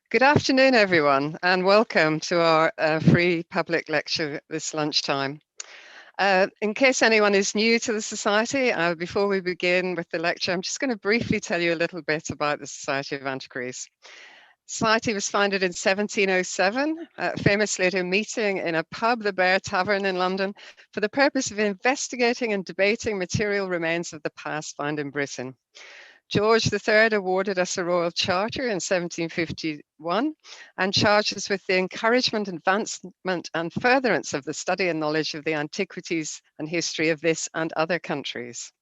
Good afternoon, everyone, and welcome to our free public lecture this lunchtime. In case anyone is new to the Society, before we begin with the lecture, I'm just going to briefly tell you a little bit about the Society of Antiquaries. The Society was founded in 1707, famously at a meeting in a pub, the Bear Tavern in London, for the purpose of investigating and debating material remains of the past found in Britain. George III awarded us a royal charter in 1751 and charged us with the encouragement, advancement, and furtherance of the study and knowledge of the antiquities and history of this and other countries.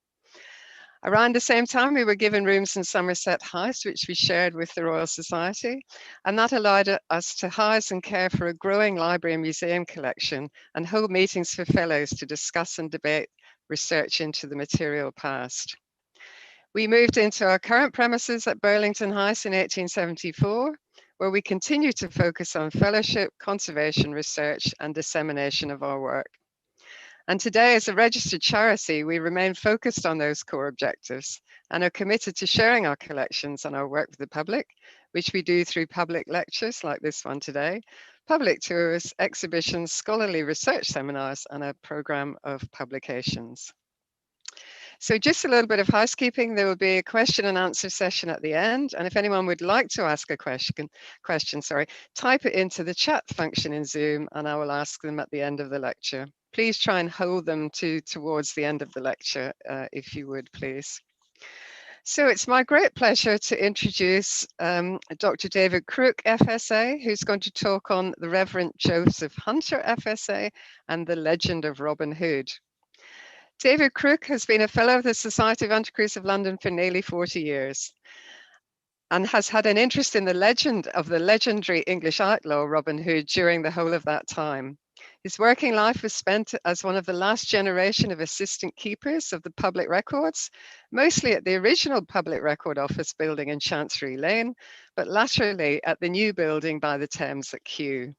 Around the same time, we were given rooms in Somerset House, which we shared with the Royal Society, and that allowed us to house and care for a growing library and museum collection and hold meetings for fellows to discuss and debate research into the material past. We moved into our current premises at Burlington House in 1874, where we continue to focus on fellowship, conservation, research, and dissemination of our work. And today, as a registered charity, we remain focused on those core objectives and are committed to sharing our collections and our work with the public, which we do through public lectures like this one today, public tours, exhibitions, scholarly research seminars, and a program of publications. So just a little bit of housekeeping. There will be a question and answer session at the end. And if anyone would like to ask a question, type it into the chat function in Zoom and I will ask them at the end of the lecture. Please try and hold them towards the end of the lecture, if you would, please. So it's my great pleasure to introduce Dr. David Crook FSA, who's going to talk on the Reverend Joseph Hunter FSA and the legend of Robin Hood. David Crook has been a fellow of the Society of Antiquaries of London for nearly 40 years and has had an interest in the legend of the legendary English outlaw Robin Hood during the whole of that time. His working life was spent as one of the last generation of assistant keepers of the public records, mostly at the original Public Record Office building in Chancery Lane, but latterly at the new building by the Thames at Kew.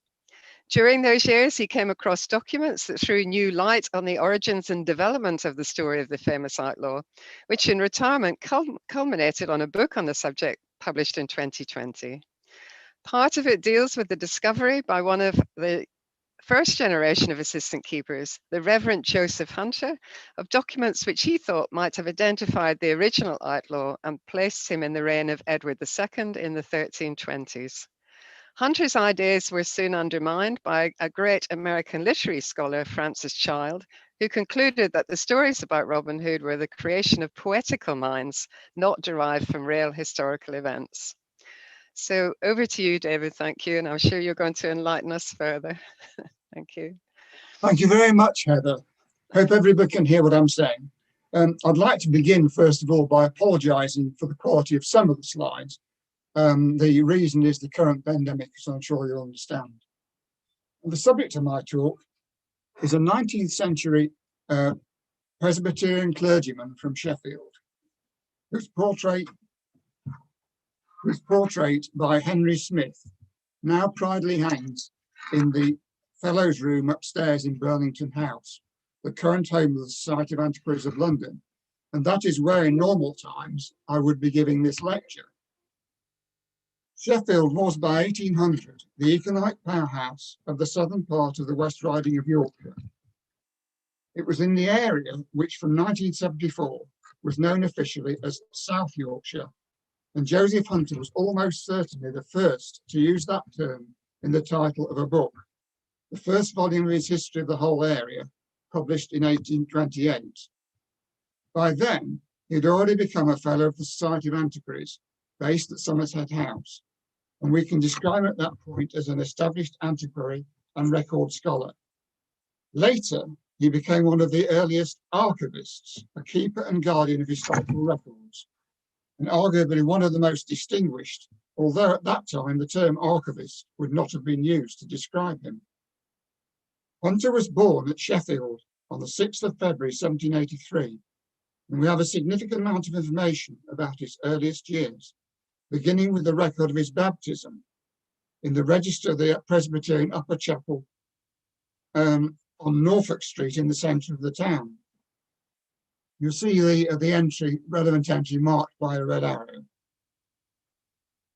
During those years, he came across documents that threw new light on the origins and development of the story of the famous outlaw, which in retirement culminated on a book on the subject published in 2020. Part of it deals with the discovery by one of the first generation of assistant keepers, the Reverend Joseph Hunter, of documents which he thought might have identified the original outlaw and placed him in the reign of Edward II in the 1320s. Hunter's ideas were soon undermined by a great American literary scholar, Francis Child, who concluded that the stories about Robin Hood were the creation of poetical minds, not derived from real historical events. So over to you, David, thank you. And I'm sure you're going to enlighten us further. Thank you. Thank you very much, Heather. Hope everybody can hear what I'm saying. I'd like to begin, first of all, by apologising for the quality of some of the slides. The reason is the current pandemic, as I'm sure you'll understand. And the subject of my talk is a 19th century Presbyterian clergyman from Sheffield, whose portrait by Henry Smith now proudly hangs in the Fellows' Room upstairs in Burlington House, the current home of the Society of Antiquaries of London. And that is where, in normal times, I would be giving this lecture. Sheffield was by 1800 the economic powerhouse of the southern part of the West Riding of Yorkshire. It was in the area which from 1974 was known officially as South Yorkshire, and Joseph Hunter was almost certainly the first to use that term in the title of a book, the first volume of his history of the whole area, published in 1828. By then, he had already become a fellow of the Society of Antiquaries, based at Somerset House, and we can describe him at that point as an established antiquary and record scholar. Later, he became one of the earliest archivists, a keeper and guardian of historical records, and arguably one of the most distinguished, although at that time the term archivist would not have been used to describe him. Hunter was born at Sheffield on the 6th of February 1783, and we have a significant amount of information about his earliest years, beginning with the record of his baptism in the register of the Presbyterian Upper Chapel on Norfolk Street in the centre of the town. You'll see the relevant entry marked by a red arrow.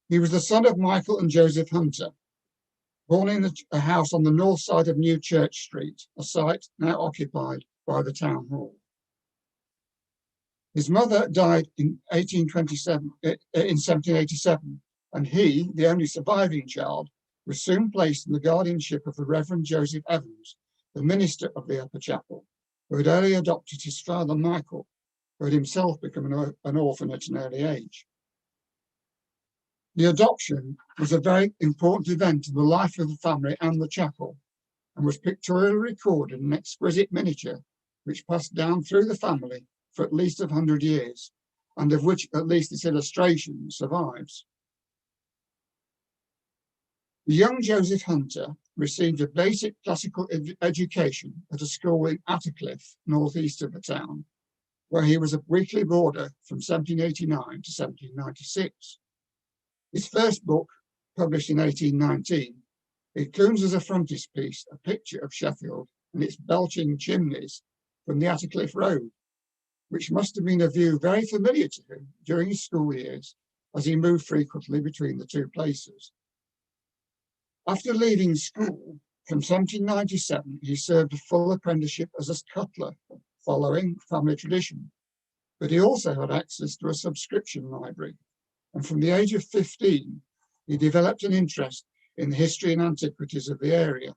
He was the son of Michael and Joseph Hunter, born in a house on the north side of New Church Street, a site now occupied by the town hall. His mother died in 1787, and he, the only surviving child, was soon placed in the guardianship of the Reverend Joseph Evans, the minister of the upper chapel, who had early adopted his father Michael, who had himself become an orphan at an early age. The adoption was a very important event in the life of the family and the chapel, and was pictorially recorded in an exquisite miniature, which passed down through the family for at least 100 years, and of which at least its illustration survives. The young Joseph Hunter received a basic classical education at a school in Attercliffe, northeast of the town, where he was a weekly boarder from 1789 to 1796. His first book, published in 1819, includes as a frontispiece a picture of Sheffield and its belching chimneys from the Attercliffe Road, which must have been a view very familiar to him during his school years, as he moved frequently between the two places. After leaving school, from 1797, he served a full apprenticeship as a cutler, following family tradition, but he also had access to a subscription library, and from the age of 15, he developed an interest in the history and antiquities of the area.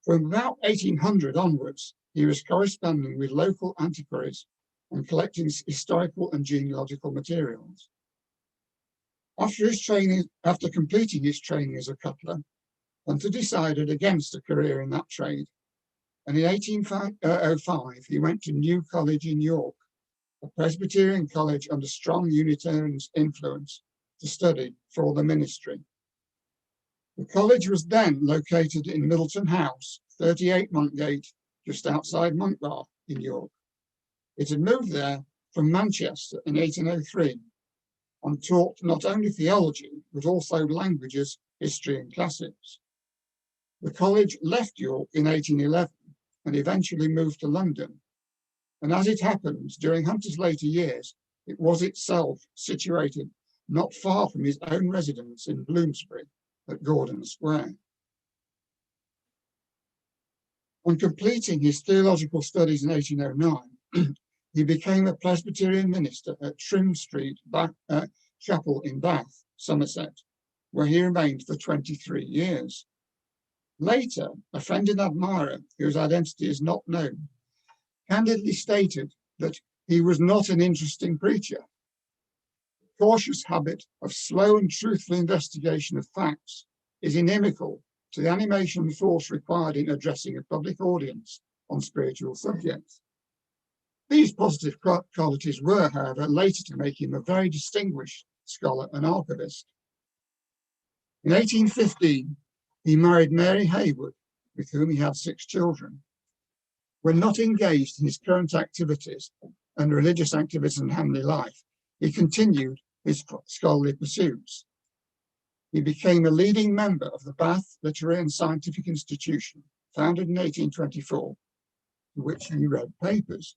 From about 1800 onwards, he was corresponding with local antiquaries and collecting historical and genealogical materials. After completing his training as a cutler, Hunter decided against a career in that trade, and in 1805 he went to New College in York, a Presbyterian college under strong Unitarian influence, to study for the ministry. The college was then located in Middleton House, 38 Monkgate, just outside Monkbar in York. It had moved there from Manchester in 1803 and taught not only theology, but also languages, history, and classics. The college left York in 1811 and eventually moved to London. And as it happens, during Hunter's later years, it was itself situated not far from his own residence in Bloomsbury at Gordon Square. On completing his theological studies in 1809, he became a Presbyterian minister at Trim Street Chapel in Bath, Somerset, where he remained for 23 years. Later, a friend and admirer, whose identity is not known, candidly stated that he was not an interesting preacher. The cautious habit of slow and truthful investigation of facts is inimical to the animation and force required in addressing a public audience on spiritual subjects. These positive qualities were, however, later to make him a very distinguished scholar and archivist. In 1815, he married Mary Haywood, with whom he had 6 children. When not engaged in his current activities and religious activities and family life, he continued his scholarly pursuits. He became a leading member of the Bath Literary and Scientific Institution, founded in 1824, to which he read papers.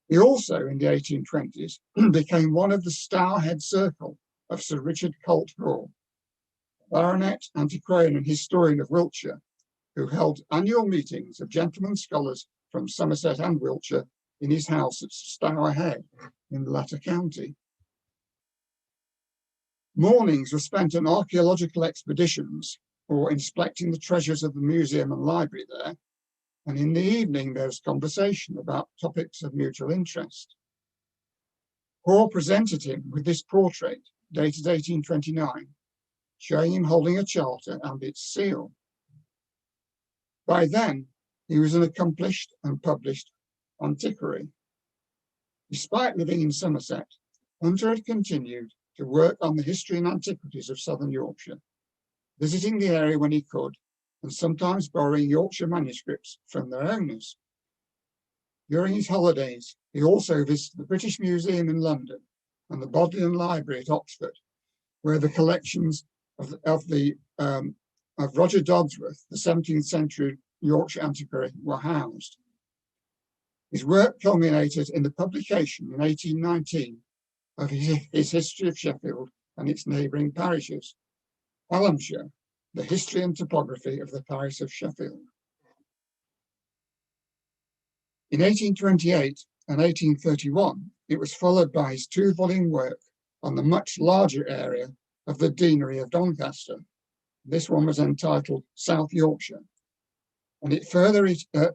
He also, in the 1820s, became one of the Stourhead Circle of Sir Richard Colt Hall, baronet, antiquarian, and historian of Wiltshire, who held annual meetings of gentlemen scholars from Somerset and Wiltshire in his house at Stourhead in the latter county. Mornings were spent on archaeological expeditions or inspecting the treasures of the museum and library there, and in the evening there was conversation about topics of mutual interest. Hall presented him with this portrait, dated 1829, showing him holding a charter and its seal. By then, he was an accomplished and published antiquary. Despite living in Somerset, Hunter had continued to work on the history and antiquities of southern Yorkshire, visiting the area when he could, and sometimes borrowing Yorkshire manuscripts from their owners. During his holidays, he also visited the British Museum in London and the Bodleian Library at Oxford, where the collections of Roger Dodsworth, the 17th century Yorkshire antiquary, were housed. His work culminated in the publication in 1819 of his History of Sheffield and its neighbouring parishes. Hallamshire, the history and topography of the parish of Sheffield. In 1828 and 1831, it was followed by his two-volume work on the much larger area of the deanery of Doncaster. This one was entitled South Yorkshire, and it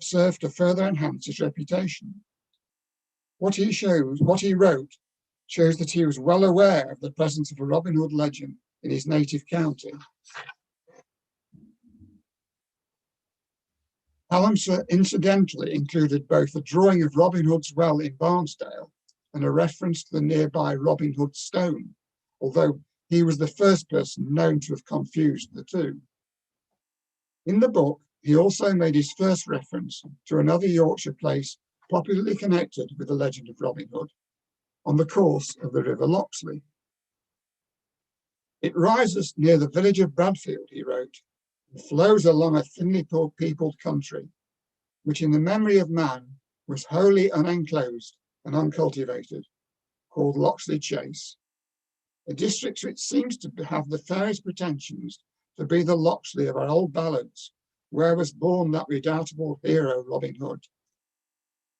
served to further enhance his reputation. What he wrote shows that he was well aware of the presence of a Robin Hood legend in his native county. Hallamshire incidentally included both a drawing of Robin Hood's well in Barnsdale and a reference to the nearby Robin Hood stone, although he was the first person known to have confused the two. In the book, he also made his first reference to another Yorkshire place popularly connected with the legend of Robin Hood, on the course of the River Loxley. It rises near the village of Bradfield, he wrote, and flows along a thinly peopled country, which in the memory of man was wholly unenclosed and uncultivated, called Loxley Chase, a district which seems to have the fairest pretensions to be the Loxley of our old ballads, where was born that redoubtable hero Robin Hood.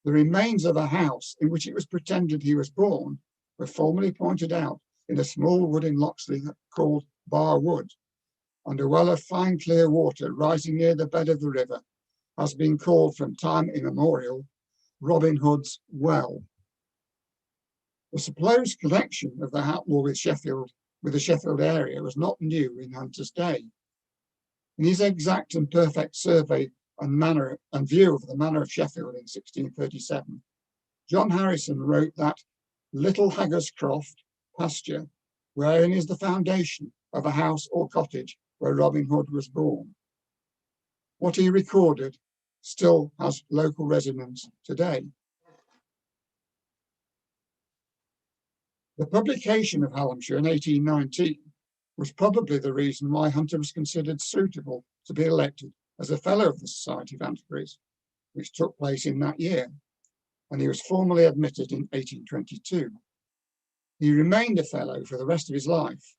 The remains of a house in which it was pretended he was born were formerly pointed out in a small wood in Loxley called Bar Wood, and a well of fine clear water rising near the bed of the river has been called from time immemorial Robin Hood's Well. The supposed connection of the outlaw with the Sheffield area was not new in Hunter's day. In his exact and perfect survey and view of the manor of Sheffield in 1637, John Harrison wrote that Little Hagger's Croft pasture, wherein is the foundation of a house or cottage where Robin Hood was born. What he recorded still has local resonance today. The publication of Hallamshire in 1819 was probably the reason why Hunter was considered suitable to be elected as a Fellow of the Society of Antiquaries, which took place in that year, and he was formally admitted in 1822. He remained a Fellow for the rest of his life,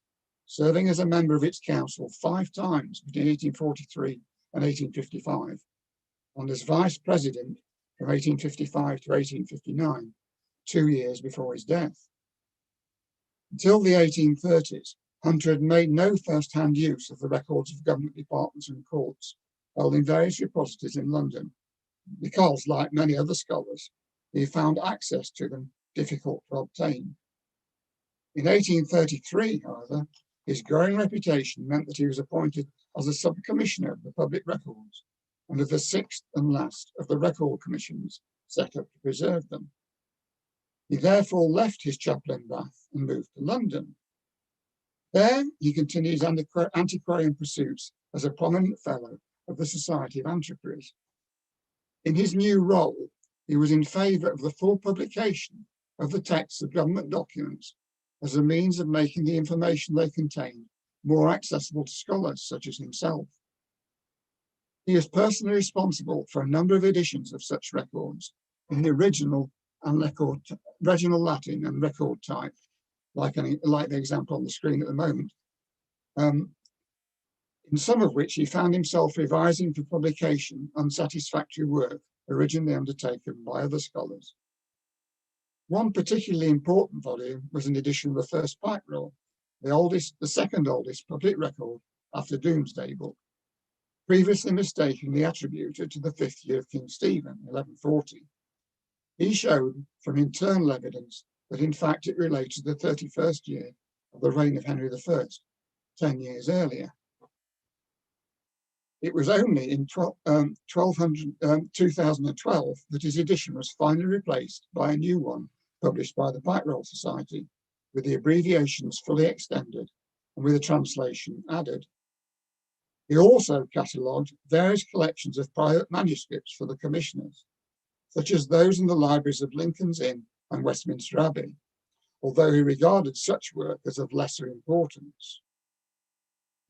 serving as a member of its council 5 times between 1843 and 1855, and as Vice President from 1855 to 1859, 2 years before his death. Until the 1830s, Hunter had made no first-hand use of the records of government departments and courts held in various repositories in London, because, like many other scholars, he found access to them difficult to obtain. In 1833, however, his growing reputation meant that he was appointed as a sub-commissioner of the public records and of the 6th and last of the record commissions set up to preserve them. He therefore left his chapel in Bath and moved to London. There he continued his antiquarian pursuits as a prominent Fellow of the Society of Antiquaries. In his new role, he was in favour of the full publication of the texts of government documents as a means of making the information they contained more accessible to scholars such as himself. He is personally responsible for a number of editions of such records in the original Latin and record type, like the example on the screen at the moment, in some of which he found himself revising for publication unsatisfactory work originally undertaken by other scholars. One particularly important volume was an edition of the First Pike Roll, the second oldest public record after Domesday Book, previously mistakenly attributed to the 5th year of King Stephen, 1140. He showed from internal evidence that in fact it relates to the 31st year of the reign of Henry I, 10 years earlier. It was only in 2012 that his edition was finally replaced by a new one published by the Pike Roll Society, with the abbreviations fully extended and with a translation added. He also catalogued various collections of private manuscripts for the commissioners, such as those in the libraries of Lincoln's Inn and Westminster Abbey, although he regarded such work as of lesser importance.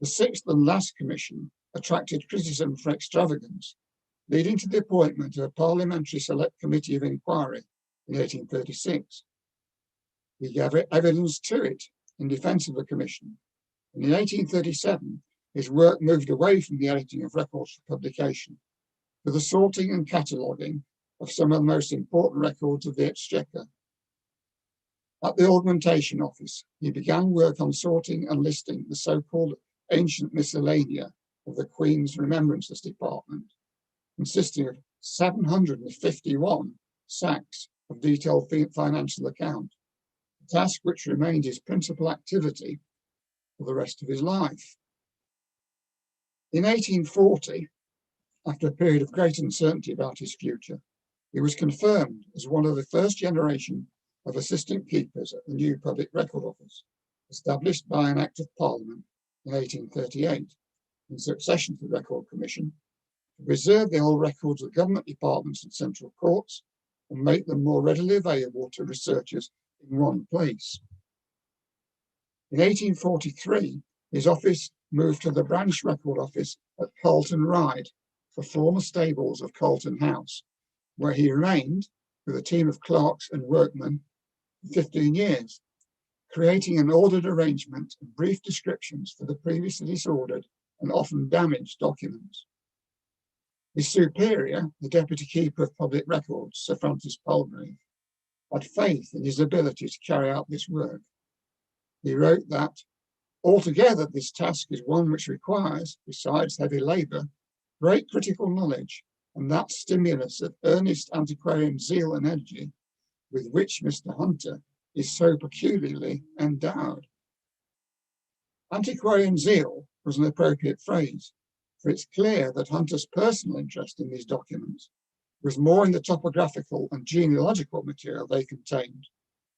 The 6th and last commission attracted criticism for extravagance, leading to the appointment of a parliamentary select committee of inquiry in 1836. He gave evidence to it in defence of the commission, and in 1837 his work moved away from the editing of records for publication to the sorting and cataloguing of some of the most important records of the Exchequer. At the Augmentation Office, he began work on sorting and listing the so-called ancient miscellanea of the Queen's Remembrances Department, consisting of 751 sacks of detailed financial account, a task which remained his principal activity for the rest of his life. In 1840, after a period of great uncertainty about his future, he was confirmed as one of the first generation of assistant keepers at the new Public Record Office, established by an Act of Parliament in 1838, in succession to the Record Commission, to preserve the old records of government departments and central courts and make them more readily available to researchers in one place. In 1843, his office moved to the branch record office at Carlton Ryde, the former stables of Carlton House, where he remained with a team of clerks and workmen for 15 years, creating an ordered arrangement and brief descriptions for the previously disordered and often damaged documents. His superior, the Deputy Keeper of Public Records, Sir Francis Palgrave, had faith in his ability to carry out this work. He wrote that, altogether this task is one which requires, besides heavy labour, great critical knowledge, and that stimulus of earnest antiquarian zeal and energy with which Mr. Hunter is so peculiarly endowed. Antiquarian zeal was an appropriate phrase, for it's clear that Hunter's personal interest in these documents was more in the topographical and genealogical material they contained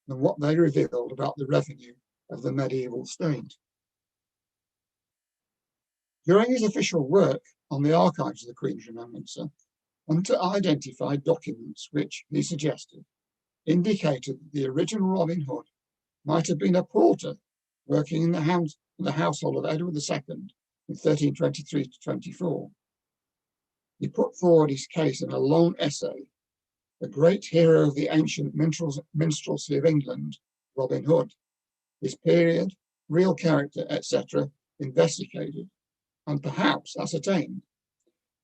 than what they revealed about the revenue of the medieval state. During his official work on the archives of the Queen's Remembrancer, Hunter identified documents which, he suggested, indicated that the original Robin Hood might have been a porter working in the household of Edward II in 1323 to 24. He put forward his case in a long essay, The Great Hero of the Ancient Minstrelsy of England, Robin Hood, his period, real character, etc., investigated and perhaps ascertained,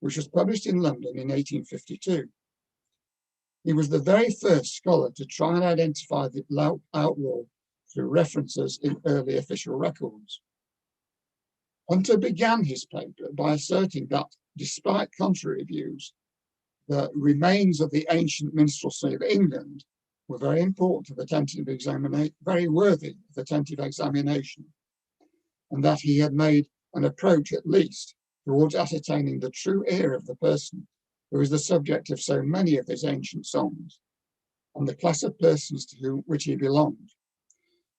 which was published in London in 1852. He was the very first scholar to try and identify the outlaw through references in early official records. Hunter began his paper by asserting that, despite contrary views, the remains of the ancient minstrelsy of England were very important to the attentive examination, very worthy of attentive examination, and that he had made an approach at least towards ascertaining the true era of the person who is the subject of so many of his ancient songs, and the class of persons to which he belonged,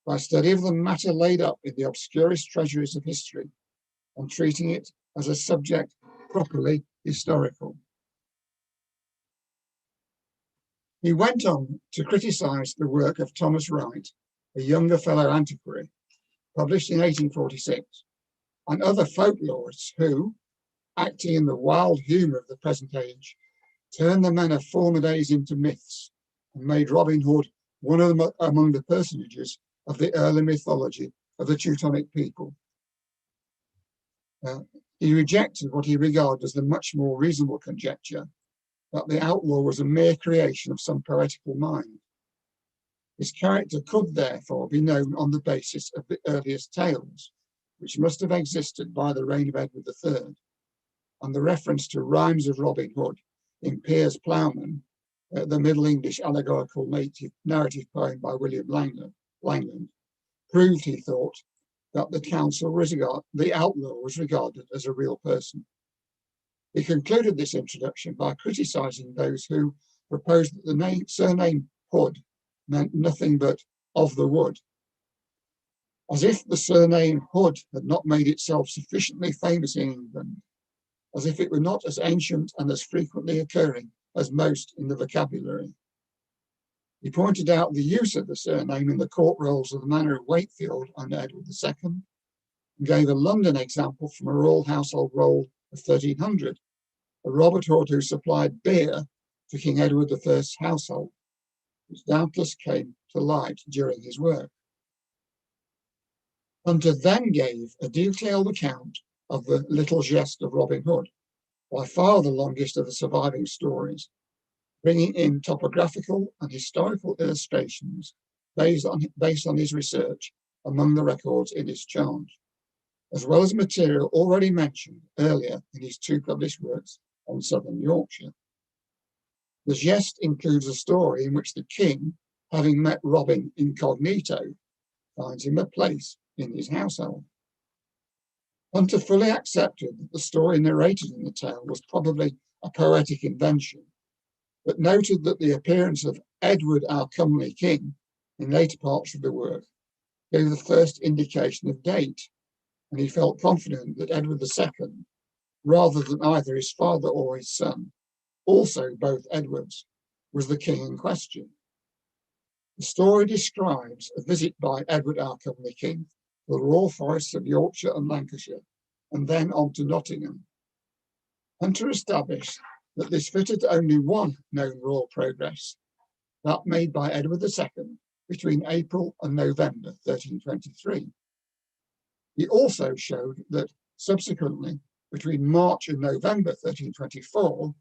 by study of the matter laid up in the obscurest treasuries of history, and treating it as a subject properly historical. He went on to criticise the work of Thomas Wright, a younger fellow antiquary, published in 1846, and other folklorists who, acting in the wild humour of the present age, turned the men of former days into myths and made Robin Hood one of them among the personages of the early mythology of the Teutonic people. He rejected what he regarded as the much more reasonable conjecture that the outlaw was a mere creation of some poetical mind. His character could therefore be known on the basis of the earliest tales, which must have existed by the reign of Edward III, and the reference to rhymes of Robin Hood in Piers Plowman, the Middle English allegorical narrative poem by William Langland, proved, he thought, that the outlaw was regarded as a real person. He concluded this introduction by criticising those who proposed that the surname Hood meant nothing but of the wood, as if the surname Hood had not made itself sufficiently famous in England, as if it were not as ancient and as frequently occurring as most in the vocabulary. He pointed out the use of the surname in the court rolls of the Manor of Wakefield under Edward II, and gave a London example from a royal household roll of 1300, a Robert Hood who supplied beer to King Edward I's household, which doubtless came to light during his work. Hunter then gave a detailed account of the little jest of Robin Hood, by far the longest of the surviving stories, bringing in topographical and historical illustrations based on his research among the records in his charge, as well as material already mentioned earlier in his two published works on southern Yorkshire. The geste includes a story in which the king, having met Robin incognito, finds him a place in his household. Hunter fully accepted that the story narrated in the tale was probably a poetic invention, but noted that the appearance of Edward our comely king in later parts of the work gave the first indication of date, and he felt confident that Edward II, rather than either his father or his son, also both Edwards, was the king in question. The story describes a visit by Edward our comely king to the royal forests of Yorkshire and Lancashire, and then on to Nottingham. Hunter established that this fitted only one known royal progress, that made by Edward II between April and November 1323. He also showed that subsequently, between March and November 1324,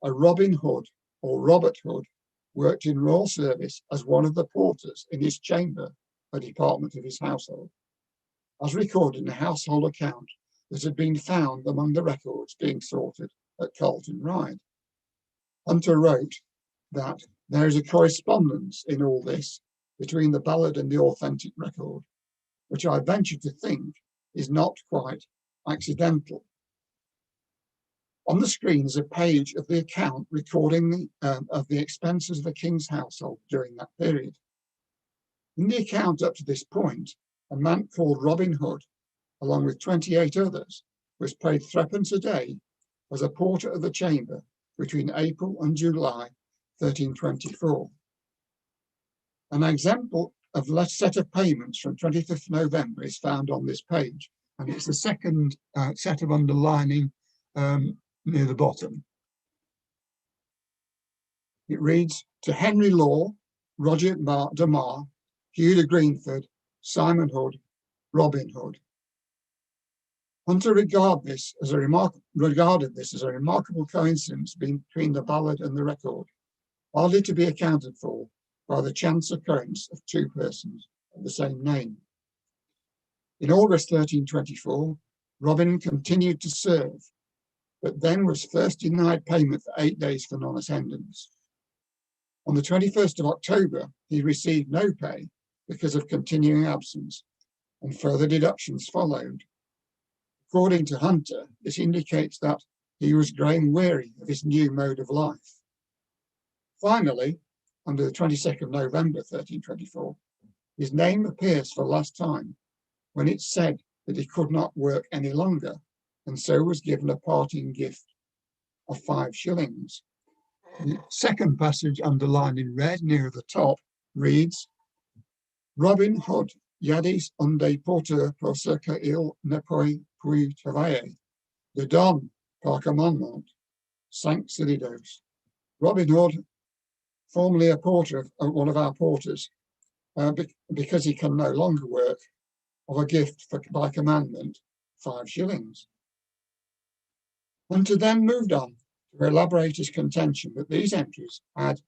a Robin Hood or Robert Hood worked in royal service as one of the porters in his chamber, a department of his household, as recorded in a household account that had been found among the records being sorted at Carlton Ride. Hunter wrote that there is a correspondence in all this between the ballad and the authentic record, which I venture to think is not quite accidental. On the screen is a page of the account recording of the expenses of the king's household during that period. In the account up to this point, a man called Robin Hood, along with 28 others, was paid 3d a day as a porter of the chamber between April and July 1324. An example of a set of payments from 25th November is found on this page, and it's the second set of underlining near the bottom. It reads, to Henry Law, Roger de Mar, Hugh de Greenford, Simon Hood, Robin Hood. Hunter regarded this as a remarkable coincidence between the ballad and the record, hardly to be accounted for by the chance occurrence of two persons of the same name. In August 1324, Robin continued to serve, but then was first denied payment for 8 days for non-attendance. On the 21st of October, he received no pay because of continuing absence, and further deductions followed. According to Hunter, this indicates that he was growing weary of his new mode of life. Finally, on the 22nd of November 1324, his name appears for the last time when it's said that he could not work any longer, and so was given a parting gift of 5 shillings. The second passage underlined in red near the top reads, Robin Hood, Yadis unde porter pro circa il ne poi travailler, de don par commandement, 5 solidos. Robin Hood, formerly a porter of one of our porters, because he can no longer work, of a gift by commandment, 5 shillings. Hunter then moved on to elaborate his contention that these entries had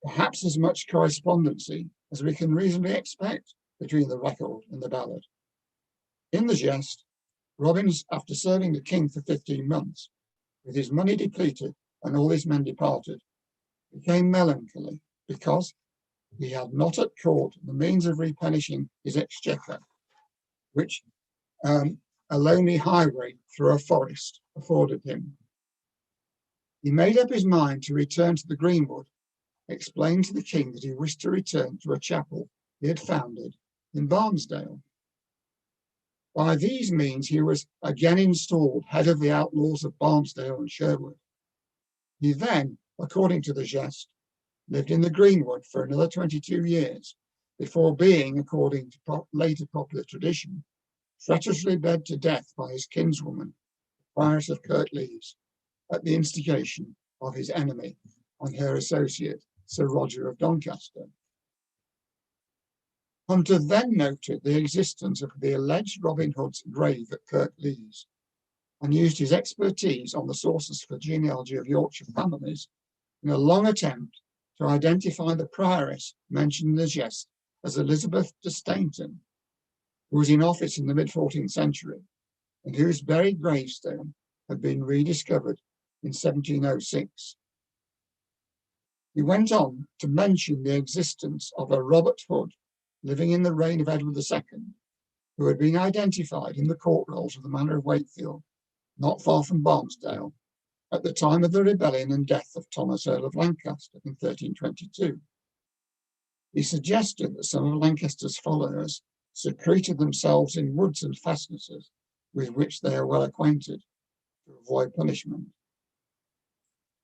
perhaps as much correspondency as we can reasonably expect between the record and the ballad. In the geste, Robin, after serving the king for 15 months, with his money depleted and all his men departed, became melancholy because he had not at court the means of replenishing his exchequer, which a lonely highway through a forest afforded him. He made up his mind to return to the greenwood, explained to the king that he wished to return to a chapel he had founded in Barnesdale. By these means, he was again installed head of the outlaws of Barnesdale and Sherwood. He then, according to the geste, lived in the greenwood for another 22 years before being, according to later popular tradition, treacherously bled to death by his kinswoman, Prioress of Kirklees, at the instigation of his enemy and her associate, Sir Roger of Doncaster. Hunter then noted the existence of the alleged Robin Hood's grave at Kirklees and used his expertise on the sources for genealogy of Yorkshire families in a long attempt to identify the prioress mentioned in the jest as Elizabeth de Stainton, who was in office in the mid-14th century and whose buried gravestone had been rediscovered in 1706. He went on to mention the existence of a Robert Hood living in the reign of Edward II, who had been identified in the court rolls of the Manor of Wakefield, not far from Barnesdale, at the time of the rebellion and death of Thomas, Earl of Lancaster in 1322. He suggested that some of Lancaster's followers secreted themselves in woods and fastnesses with which they are well acquainted to avoid punishment.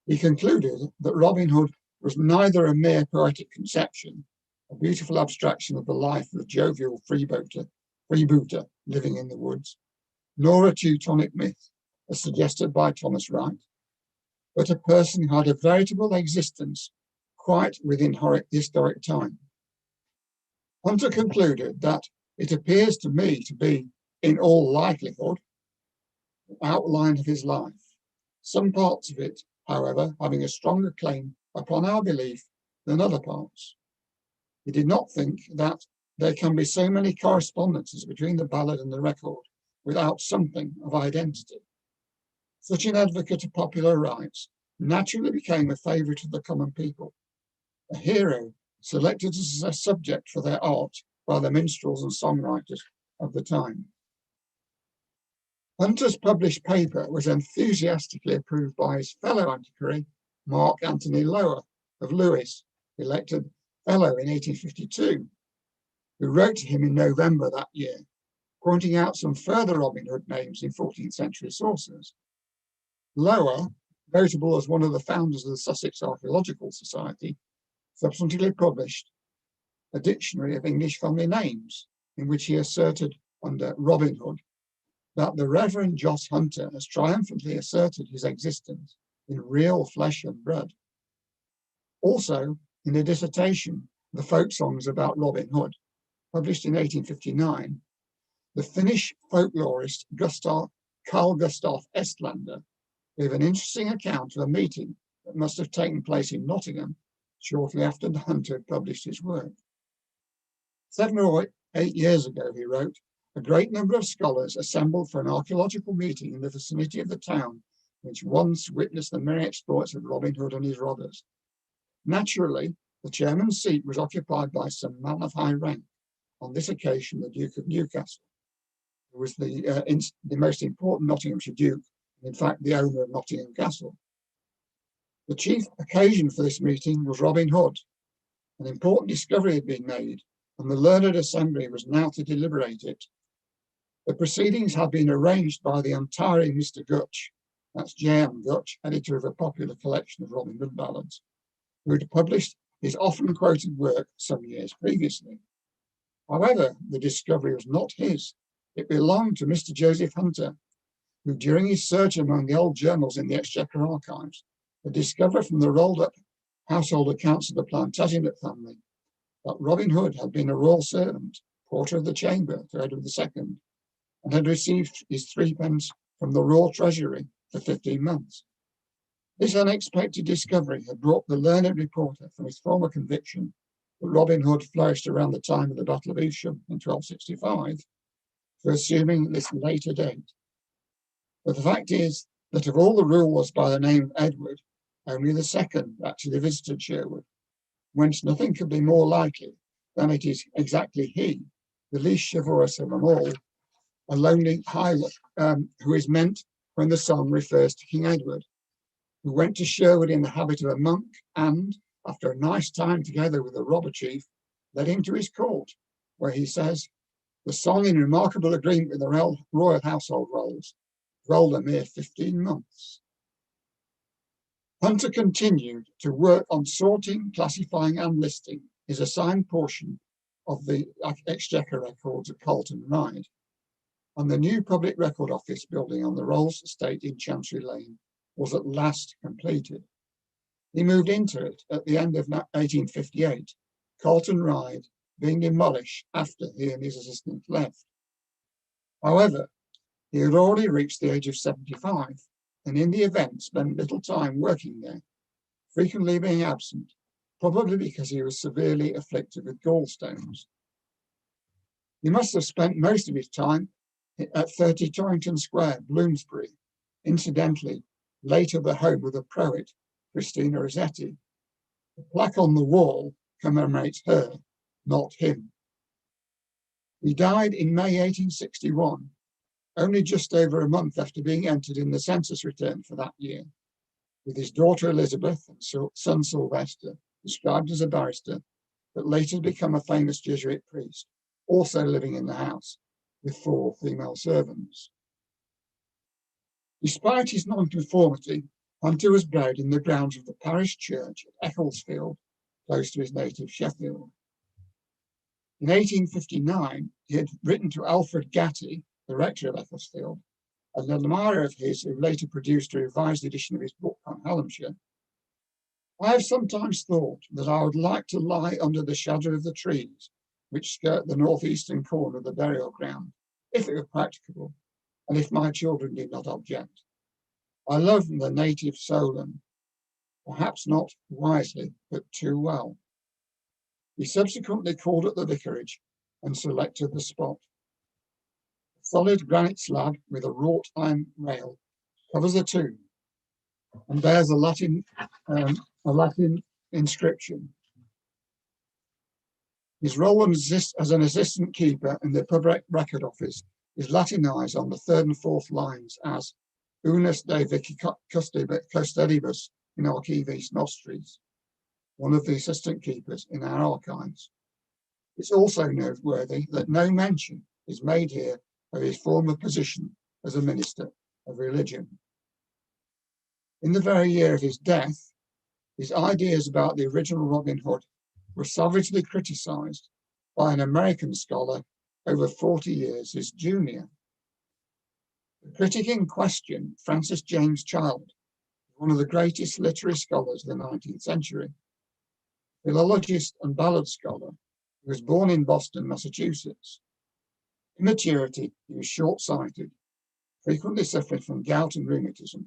He concluded that Robin Hood was neither a mere poetic conception, a beautiful abstraction of the life of a jovial freebooter living in the woods, nor a Teutonic myth, as suggested by Thomas Wright, but a person who had a veritable existence quite within historic time. Hunter concluded that it appears to me to be, in all likelihood, the outline of his life, some parts of it, however, having a stronger claim upon our belief than other parts. He did not think that there can be so many correspondences between the ballad and the record without something of identity. Such an advocate of popular rights naturally became a favourite of the common people, a hero selected as a subject for their art by the minstrels and songwriters of the time. Hunter's published paper was enthusiastically approved by his fellow antiquary, Mark Anthony Lower of Lewes, elected Fellow in 1852, who wrote to him in November that year, pointing out some further Robin Hood names in 14th century sources. Lower, notable as one of the founders of the Sussex Archaeological Society, subsequently published a dictionary of English family names, in which he asserted under Robin Hood that the Reverend Jos Hunter has triumphantly asserted his existence in real flesh and blood. Also, in a dissertation, The Folk Songs about Robin Hood, published in 1859, the Finnish folklorist Carl Gustaf Estlander gave an interesting account of a meeting that must have taken place in Nottingham shortly after Hunter had published his work. 7 or 8 years ago, he wrote, a great number of scholars assembled for an archaeological meeting in the vicinity of the town, which once witnessed the merry exploits of Robin Hood and his robbers. Naturally, the chairman's seat was occupied by some man of high rank, on this occasion the Duke of Newcastle, who was the most important Nottinghamshire Duke, and in fact the owner of Nottingham Castle. The chief occasion for this meeting was Robin Hood. An important discovery had been made, and the learned assembly was now to deliberate it. The proceedings had been arranged by the untiring Mr. Gutch, that's J.M. Gutch, editor of a popular collection of Robin Hood ballads, who had published his often quoted work some years previously. However, the discovery was not his. It belonged to Mr. Joseph Hunter, who during his search among the old journals in the Exchequer archives had discovered from the rolled-up household accounts of the Plantagenet family that Robin Hood had been a royal servant, porter of the chamber to Edward II, and had received his threepence from the royal treasury for 15 months. This unexpected discovery had brought the learned reporter from his former conviction that Robin Hood flourished around the time of the Battle of Evesham in 1265 to assuming this later date. But the fact is that of all the rulers by the name of Edward, only the second actually visited Sherwood, whence nothing could be more likely than it is exactly he, the least chivalrous of them all, a lonely Highland, who is meant when the song refers to King Edward, who went to Sherwood in the habit of a monk and, after a nice time together with the robber chief, led him to his court, where he says, the song in remarkable agreement with the royal household rolls, rolled a mere 15 months. Hunter continued to work on sorting, classifying and listing his assigned portion of the Exchequer records at Carlton Ride, and the new Public Record Office building on the Rolls Estate in Chancery Lane was at last completed. He moved into it at the end of 1858, Carlton Ride being demolished after he and his assistant left. However, he had already reached the age of 75, and in the event spent little time working there, frequently being absent, probably because he was severely afflicted with gallstones. He must have spent most of his time at 30 Torrington Square, Bloomsbury, incidentally later the home of the poet Christina Rossetti. The plaque on the wall commemorates her, not him. He died in May 1861, only just over a month after being entered in the census return for that year, with his daughter Elizabeth and son Sylvester, described as a barrister, but later become a famous Jesuit priest, also living in the house with 4 female servants. Despite his nonconformity, Hunter was buried in the grounds of the parish church at Ecclesfield, close to his native Sheffield. In 1859, he had written to Alfred Gatty, the rector of Ecclesfield, an admirer of his who later produced a revised edition of his book on Hallamshire. I have sometimes thought that I would like to lie under the shadow of the trees which skirt the northeastern corner of the burial ground, if it were practicable, and if my children did not object. I love the native Solon, perhaps not wisely, but too well. He subsequently called at the vicarage and selected the spot. A solid granite slab with a wrought iron rail covers the tomb and bears a Latin inscription. His role as an assistant keeper in the public record office is Latinized on the 3rd and 4th lines as Unus de Vici Custodibus in Archivis Nostris, one of the assistant keepers in our archives. It's also noteworthy that no mention is made here of his former position as a minister of religion. In the very year of his death, his ideas about the original Robin Hood were savagely criticized by an American scholar over 40 years his junior. The critic in question, Francis James Child, one of the greatest literary scholars of the 19th century, philologist and ballad scholar, he was born in Boston, Massachusetts. In maturity, he was short-sighted, frequently suffering from gout and rheumatism,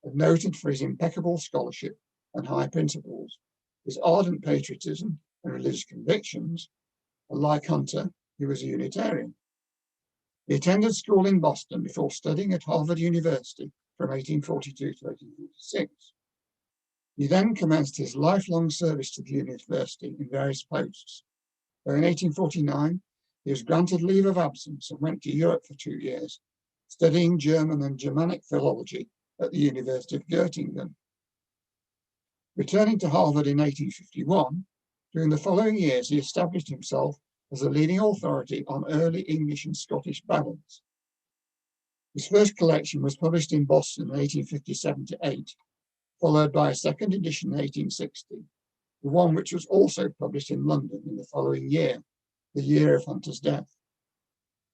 and noted for his impeccable scholarship and high principles, his ardent patriotism and religious convictions, and like Hunter, he was a Unitarian. He attended school in Boston before studying at Harvard University from 1842 to 1846. He then commenced his lifelong service to the university in various posts. Though in 1849, he was granted leave of absence and went to Europe for 2 years, studying German and Germanic philology at the University of Göttingen. Returning to Harvard in 1851, during the following years, he established himself as a leading authority on early English and Scottish ballads. His first collection was published in Boston in 1857-8, followed by a second edition in 1860, the one which was also published in London in the following year, the year of Hunter's death.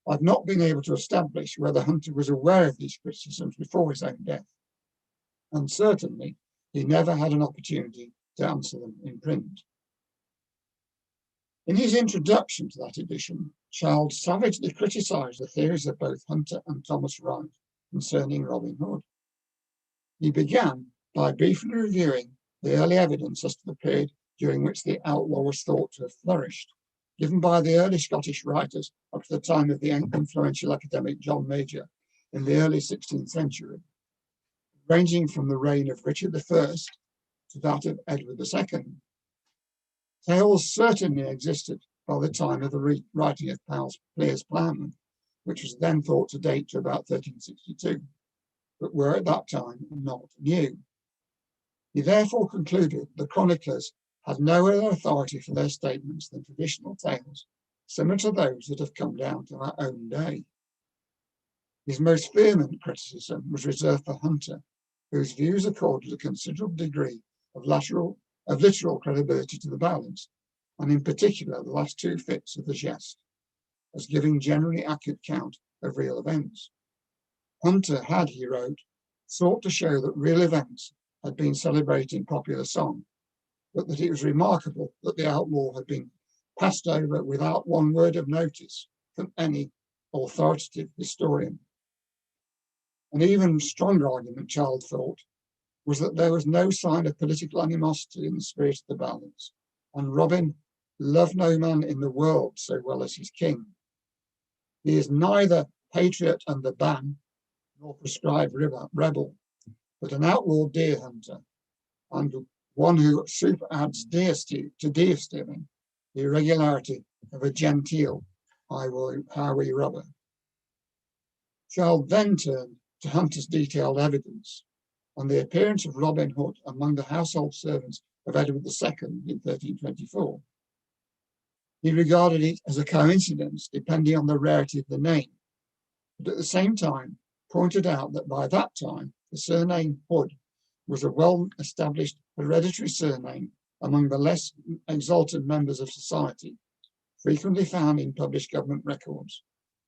I've not been able to establish whether Hunter was aware of these criticisms before his own death, and certainly he never had an opportunity to answer them in print. In his introduction to that edition, Child savagely criticised the theories of both Hunter and Thomas Wright concerning Robin Hood. He began by briefly reviewing the early evidence as to the period during which the outlaw was thought to have flourished, given by the early Scottish writers up to the time of the influential academic John Major in the early 16th century, ranging from the reign of Richard I to that of Edward II. Tales certainly existed by the time of the writing of Piers Plowman, which was then thought to date to about 1362, but were at that time not new. He therefore concluded the chroniclers had no other authority for their statements than traditional tales, similar to those that have come down to our own day. His most vehement criticism was reserved for Hunter, whose views accorded a considerable degree of literal credibility to the ballads, and in particular the last 2 fits of the geste, as giving generally accurate count of real events. Hunter had, he wrote, sought to show that real events had been celebrated in popular song, but that it was remarkable that the outlaw had been passed over without one word of notice from any authoritative historian. An even stronger argument, Child thought, was that there was no sign of political animosity in the spirit of the ballads, and Robin loved no man in the world so well as his king. He is neither patriot under ban nor prescribed rebel, but an outlaw deer hunter, and one who adds to deer stealing the irregularity of a genteel highway robber. Child then turned to Hunter's detailed evidence on the appearance of Robin Hood among the household servants of Edward II in 1324. He regarded it as a coincidence depending on the rarity of the name, but at the same time pointed out that by that time the surname Hood was a well-established hereditary surname among the less exalted members of society, frequently found in published government records,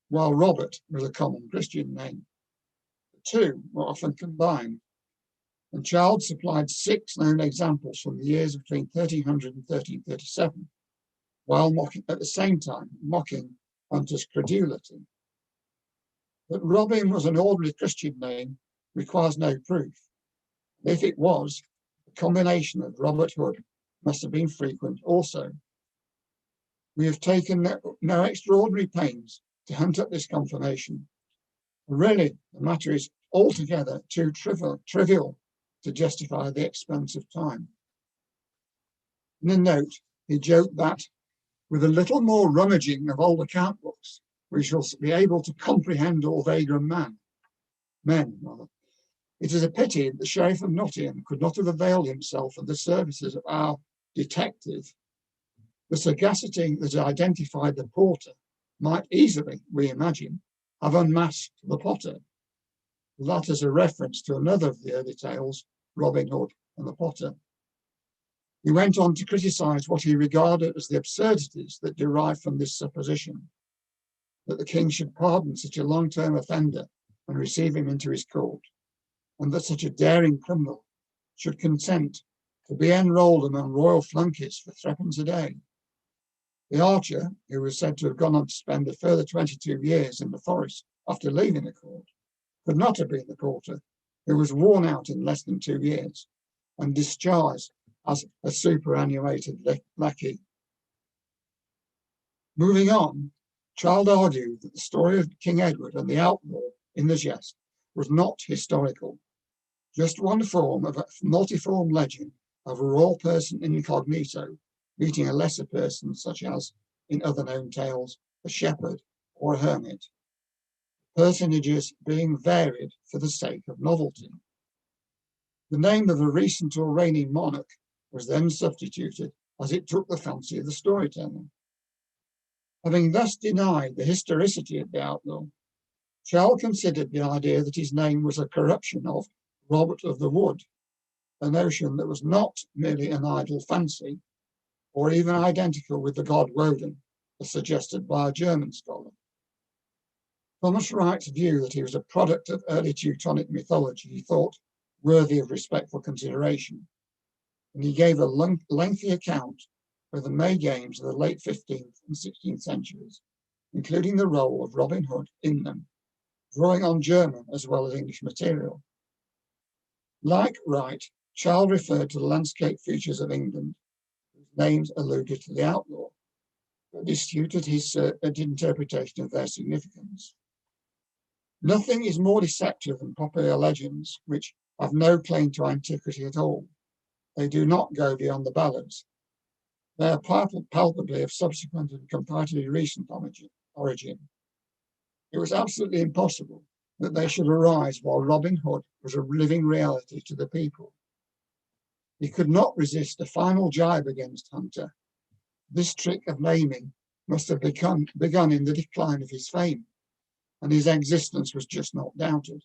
while Robert was a common Christian name. The two were often combined, and Child supplied 6 known examples from the years between 1300 and 1337, while at the same time mocking Hunter's credulity. That Robin was an ordinary Christian name requires no proof. If it was, the combination of Robert Hood must have been frequent also. We have taken no extraordinary pains to hunt up this confirmation. Really, the matter is altogether too trivial to justify the expense of time. In a note, he joked that with a little more rummaging of old account books, we shall be able to comprehend all vagrant men. It is a pity that the Sheriff of Nottingham could not have availed himself of the services of our detective. The sagacity that identified the porter might easily, we imagine, have unmasked the potter. That is a reference to another of the early tales, Robin Hood and the Potter. He went on to criticise what he regarded as the absurdities that derive from this supposition, that the king should pardon such a long-term offender and receive him into his court, and that such a daring criminal should consent to be enrolled among royal flunkies for 3d a day. The archer, who was said to have gone on to spend a further 22 years in the forest after leaving the court, could not have been the porter, who was worn out in less than 2 years and discharged as a superannuated lackey. Moving on, Child argued that the story of King Edward and the outlaw in the jest was not historical, just one form of a multiform legend of a royal person incognito meeting a lesser person, such as, in other known tales, a shepherd or a hermit, personages being varied for the sake of novelty. The name of a recent or reigning monarch was then substituted as it took the fancy of the storyteller. Having thus denied the historicity of the outlaw, Child considered the idea that his name was a corruption of Robert of the Wood, a notion that was not merely an idle fancy, or even identical with the god Woden, as suggested by a German scholar. Thomas Wright's view that he was a product of early Teutonic mythology he thought worthy of respectful consideration, and he gave a lengthy account of the May Games of the late 15th and 16th centuries, including the role of Robin Hood in them, drawing on German as well as English material. Like Wright, Child referred to the landscape features of England, whose names alluded to the outlaw, but disputed his interpretation of their significance. Nothing is more deceptive than popular legends, which have no claim to antiquity at all. They do not go beyond the ballads. They are palpably of subsequent and comparatively recent origin. It was absolutely impossible that they should arise while Robin Hood was a living reality to the people. He could not resist a final jibe against Hunter. This trick of naming must have begun in the decline of his fame, and his existence was just not doubted,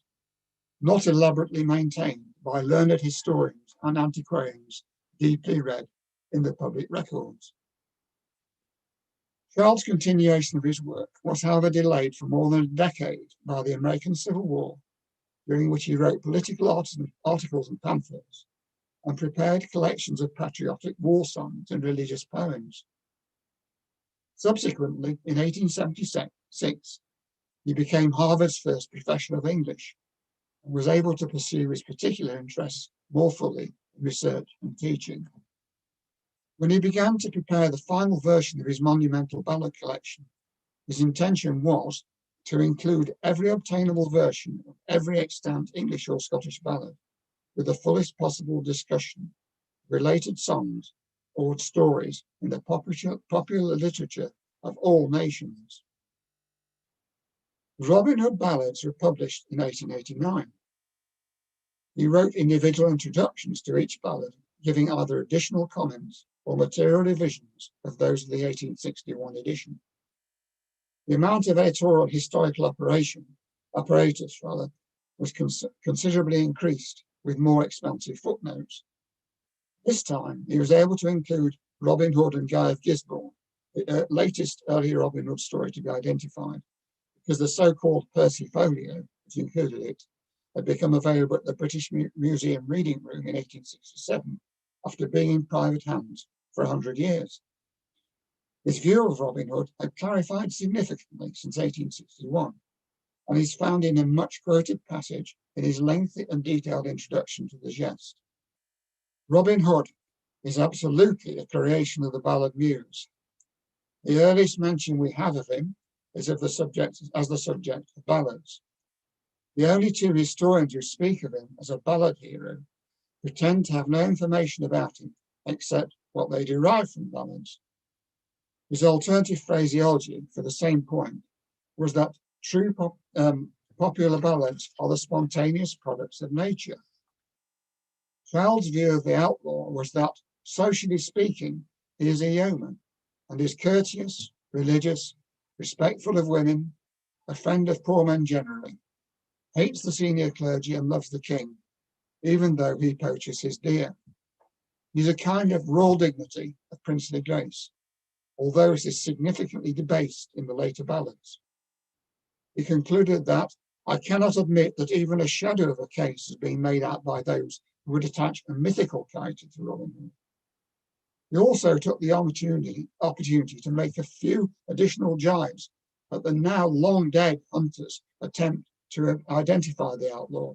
not elaborately maintained by learned historians and antiquarians deeply read in the public records. Child's continuation of his work was, however, delayed for more than a decade by the American Civil War, during which he wrote political articles and pamphlets and prepared collections of patriotic war songs and religious poems. Subsequently, in 1876, he became Harvard's first professor of English and was able to pursue his particular interests more fully in research and teaching. When he began to prepare the final version of his monumental ballad collection, his intention was to include every obtainable version of every extant English or Scottish ballad, with the fullest possible discussion of related songs or stories in the popular literature of all nations. Robin Hood ballads were published in 1889. He wrote individual introductions to each ballad, giving either additional comments or material revisions of those of the 1861 edition. The amount of editorial historical apparatus was considerably increased with more expansive footnotes. This time, he was able to include Robin Hood and Guy of Gisborne, the latest early Robin Hood story to be identified, because the so-called Percy Folio, which included it, had become available at the British Museum Reading Room in 1867, after being in private hands for 100 years. His view of Robin Hood had clarified significantly since 1861, and is found in a much-quoted passage in his lengthy and detailed introduction to the Geste. Robin Hood is absolutely a creation of the ballad muse. The earliest mention we have of him is of the subject of ballads. The only two historians who speak of him as a ballad hero pretend to have no information about him except what they derive from ballads. His alternative phraseology for the same point was that true popular ballads are the spontaneous products of nature. Child's view of the outlaw was that, socially speaking, he is a yeoman and is courteous, religious, respectful of women, a friend of poor men generally, hates the senior clergy and loves the king, even though he poaches his deer. He's a kind of royal dignity of princely grace, although it is significantly debased in the later ballads. He concluded that, I cannot admit that even a shadow of a case has been made out by those who would attach a mythical character to Robin Hood. He also took the opportunity to make a few additional jibes at the now long dead hunter's attempt to identify the outlaw,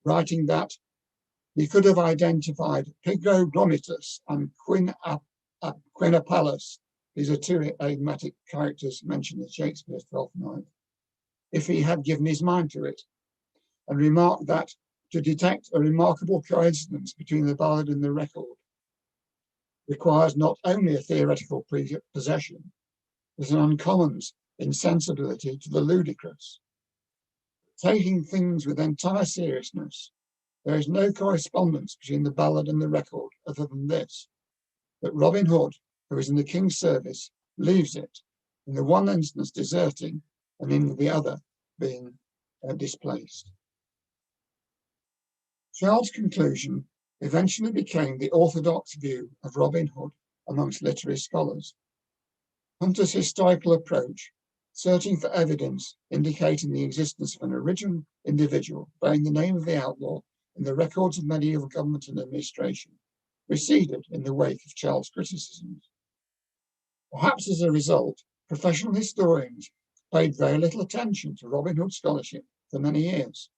writing that he could have identified Pygmalion and Quinapalus. These are two enigmatic characters mentioned in Shakespeare's Twelfth Night, if he had given his mind to it, and remarked that to detect a remarkable coincidence between the ballad and the record requires not only a theoretical possession, but an uncommon insensibility to the ludicrous. Taking things with entire seriousness, there is no correspondence between the ballad and the record other than this, that Robin Hood, who is in the king's service, leaves it, in the one instance deserting, and in the other being displaced. Child's conclusion eventually became the orthodox view of Robin Hood amongst literary scholars. Hunter's historical approach, searching for evidence indicating the existence of an original individual bearing the name of the outlaw in the records of medieval government and administration, receded in the wake of Child's criticisms. Perhaps as a result, professional historians paid very little attention to Robin Hood scholarship for many years.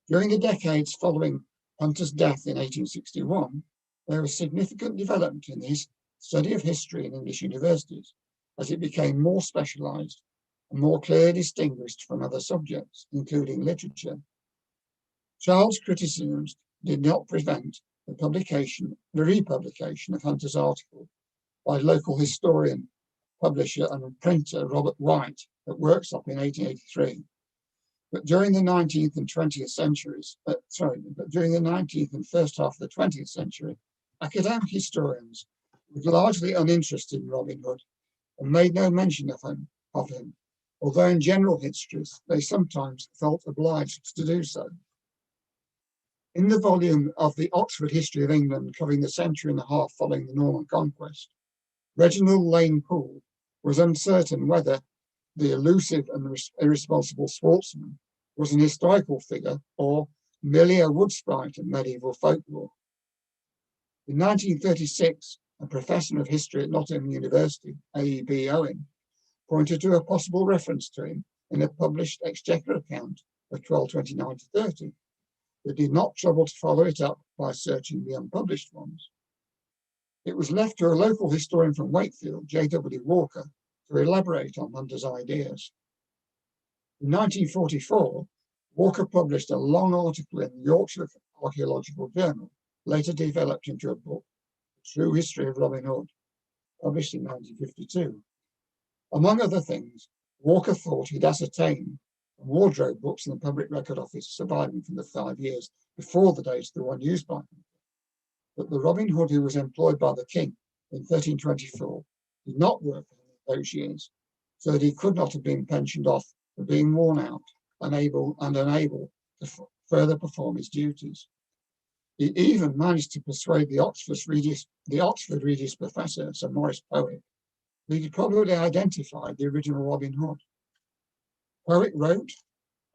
During the decades following Hunter's death in 1861, there was significant development in his study of history in English universities as it became more specialised and more clearly distinguished from other subjects, including literature. Child's criticisms did not prevent the republication of Hunter's article by local historian, publisher and printer Robert White at Worksop in 1883. But during the 19th and 20th centuries, during the 19th and first half of the 20th century, academic historians were largely uninterested in Robin Hood and made no mention of him, although in general histories they sometimes felt obliged to do so. In the volume of the Oxford History of England covering the century and a half following the Norman Conquest, Reginald Lane Poole was uncertain whether the elusive and irresponsible sportsman was an historical figure or merely a wood sprite of medieval folklore. In 1936, a professor of history at Nottingham University, A.E.B. Owen, pointed to a possible reference to him in a published Exchequer account of 1229 to 30, but did not trouble to follow it up by searching the unpublished ones. It was left to a local historian from Wakefield, J.W. Walker, to elaborate on Hunter's ideas. In 1944, Walker published a long article in the Yorkshire Archaeological Journal, later developed into a book, The True History of Robin Hood, published in 1952. Among other things, Walker thought he'd ascertained from wardrobe books in the Public Record Office surviving from the 5 years before the date of the one used by him, that the Robin Hood who was employed by the king in 1324 did not work for him in those years, so that he could not have been pensioned off for being worn out, unable to further perform his duties. He even managed to persuade the Oxford Regis professor, Sir Maurice Powick, that he could probably identify the original Robin Hood. Powick wrote,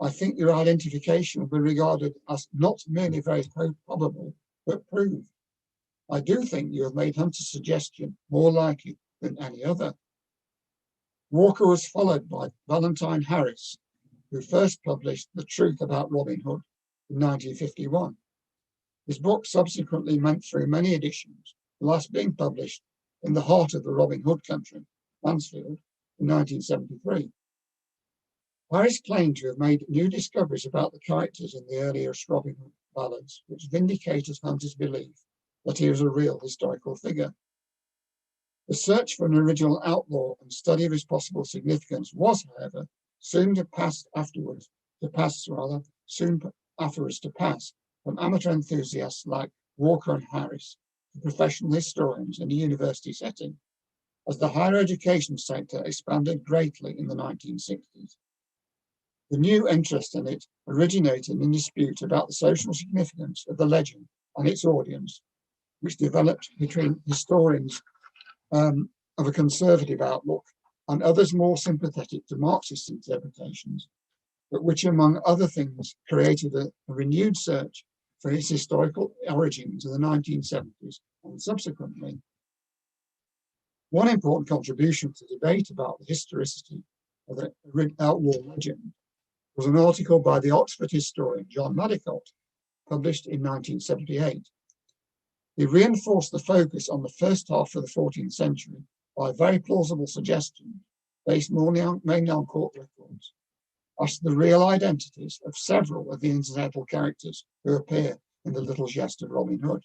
"I think your identification will be regarded as not merely very probable, but proved. I do think you have made Hunter's suggestion more likely than any other." Walker was followed by Valentine Harris, who first published The Truth About Robin Hood in 1951. His book subsequently went through many editions, the last being published in the heart of the Robin Hood country, Mansfield, in 1973. Harris claimed to have made new discoveries about the characters in the earliest Robin Hood ballads, which vindicated Hunter's belief that he was a real historical figure. The search for an original outlaw and study of his possible significance was, however, soon afterwards to pass from amateur enthusiasts like Walker and Harris to professional historians in a university setting, as the higher education sector expanded greatly in the 1960s. The new interest in it originated in dispute about the social significance of the legend and its audience, which developed between historians of a conservative outlook and others more sympathetic to Marxist interpretations, but which, among other things, created a renewed search for its historical origins in the 1970s and subsequently. One important contribution to the debate about the historicity of the outlaw legend was an article by the Oxford historian John Madicott, published in 1978. He reinforced the focus on the first half of the 14th century by very plausible suggestions, based mainly on court records, as to the real identities of several of the incidental characters who appear in the Little Jest of Robin Hood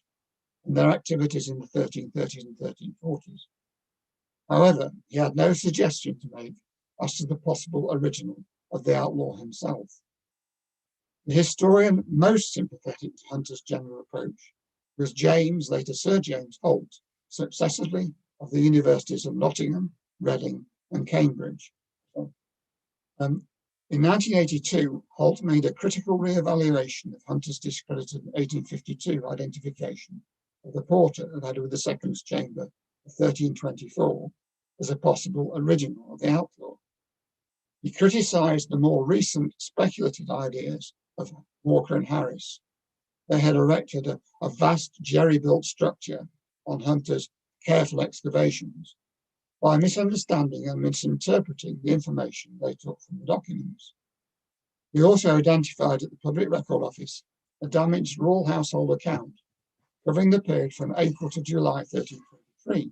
and their activities in the 1330s and 1340s. However, he had no suggestion to make as to the possible original of the outlaw himself. The historian most sympathetic to Hunter's general approach was James, later Sir James Holt, successively of the universities of Nottingham, Reading, and Cambridge. In 1982, Holt made a critical re-evaluation of Hunter's discredited 1852 identification of the porter of Edward II's chamber of 1324 as a possible original of the outlaw. He criticised the more recent speculative ideas of Walker and Harris. They had erected a vast jerry-built structure on Hunter's careful excavations by misunderstanding and misinterpreting the information they took from the documents. He also identified at the Public Record Office a damaged Royal Household account covering the period from April to July 1323,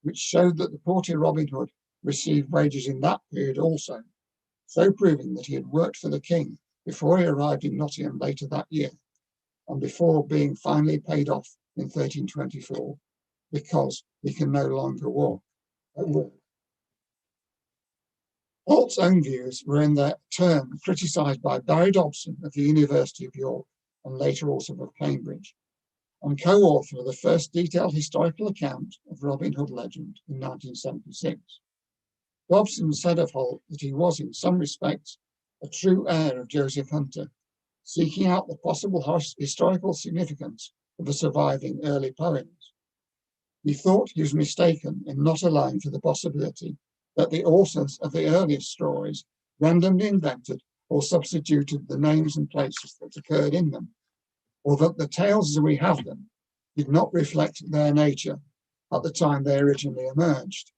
which showed that the porter Robin Hood received wages in that period also, so proving that he had worked for the king before he arrived in Nottingham later that year, and before being finally paid off in 1324 because he can no longer walk at work. Holt's own views were in their turn criticised by Barry Dobson of the University of York and later also of Cambridge, and co-author of the first detailed historical account of Robin Hood legend in 1976. Dobson said of Holt that he was, in some respects, a true heir of Joseph Hunter, seeking out the possible historical significance of the surviving early poems. He thought he was mistaken in not allowing for the possibility that the authors of the earliest stories randomly invented or substituted the names and places that occurred in them, or that the tales as we have them did not reflect their nature, at the time they originally emerged.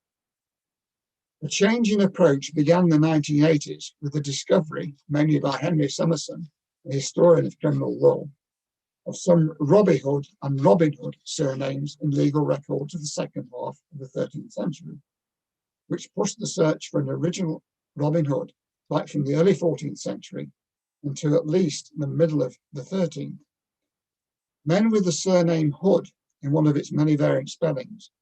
A change in approach began in the 1980s with the discovery, mainly by Henry Summerson, a historian of criminal law, of some Robbie Hood and Robin Hood surnames in legal records of the second half of the 13th century, which pushed the search for an original Robin Hood back from the early 14th century until at least the middle of the 13th. Men with the surname Hood in one of its many variant spellings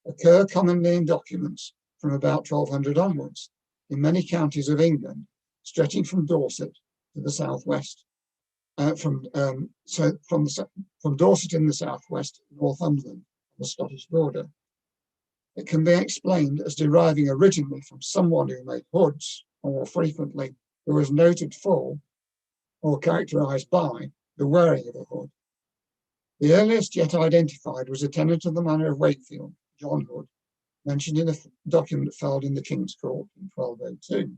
occur commonly in documents from about 1200 onwards in many counties of England, stretching from Dorset to the southwest. From Dorset in the southwest, Northumberland, on the Scottish border. It can be explained as deriving originally from someone who made hoods, or more frequently, who was noted for or characterised by the wearing of a hood. The earliest yet identified was a tenant of the Manor of Wakefield, John Hood, mentioned in a document filed in the King's Court in 1202.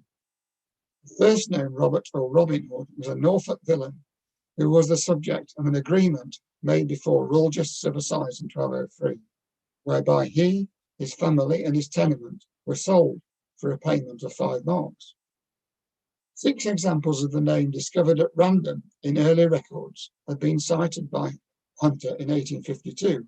The first known Robert or Robin Hood was a Norfolk villain who was the subject of an agreement made before Royal Justice of Assize in 1203, whereby he, his family, and his tenement were sold for a payment of 5 marks. 6 examples of the name discovered at random in early records had been cited by Hunter in 1852,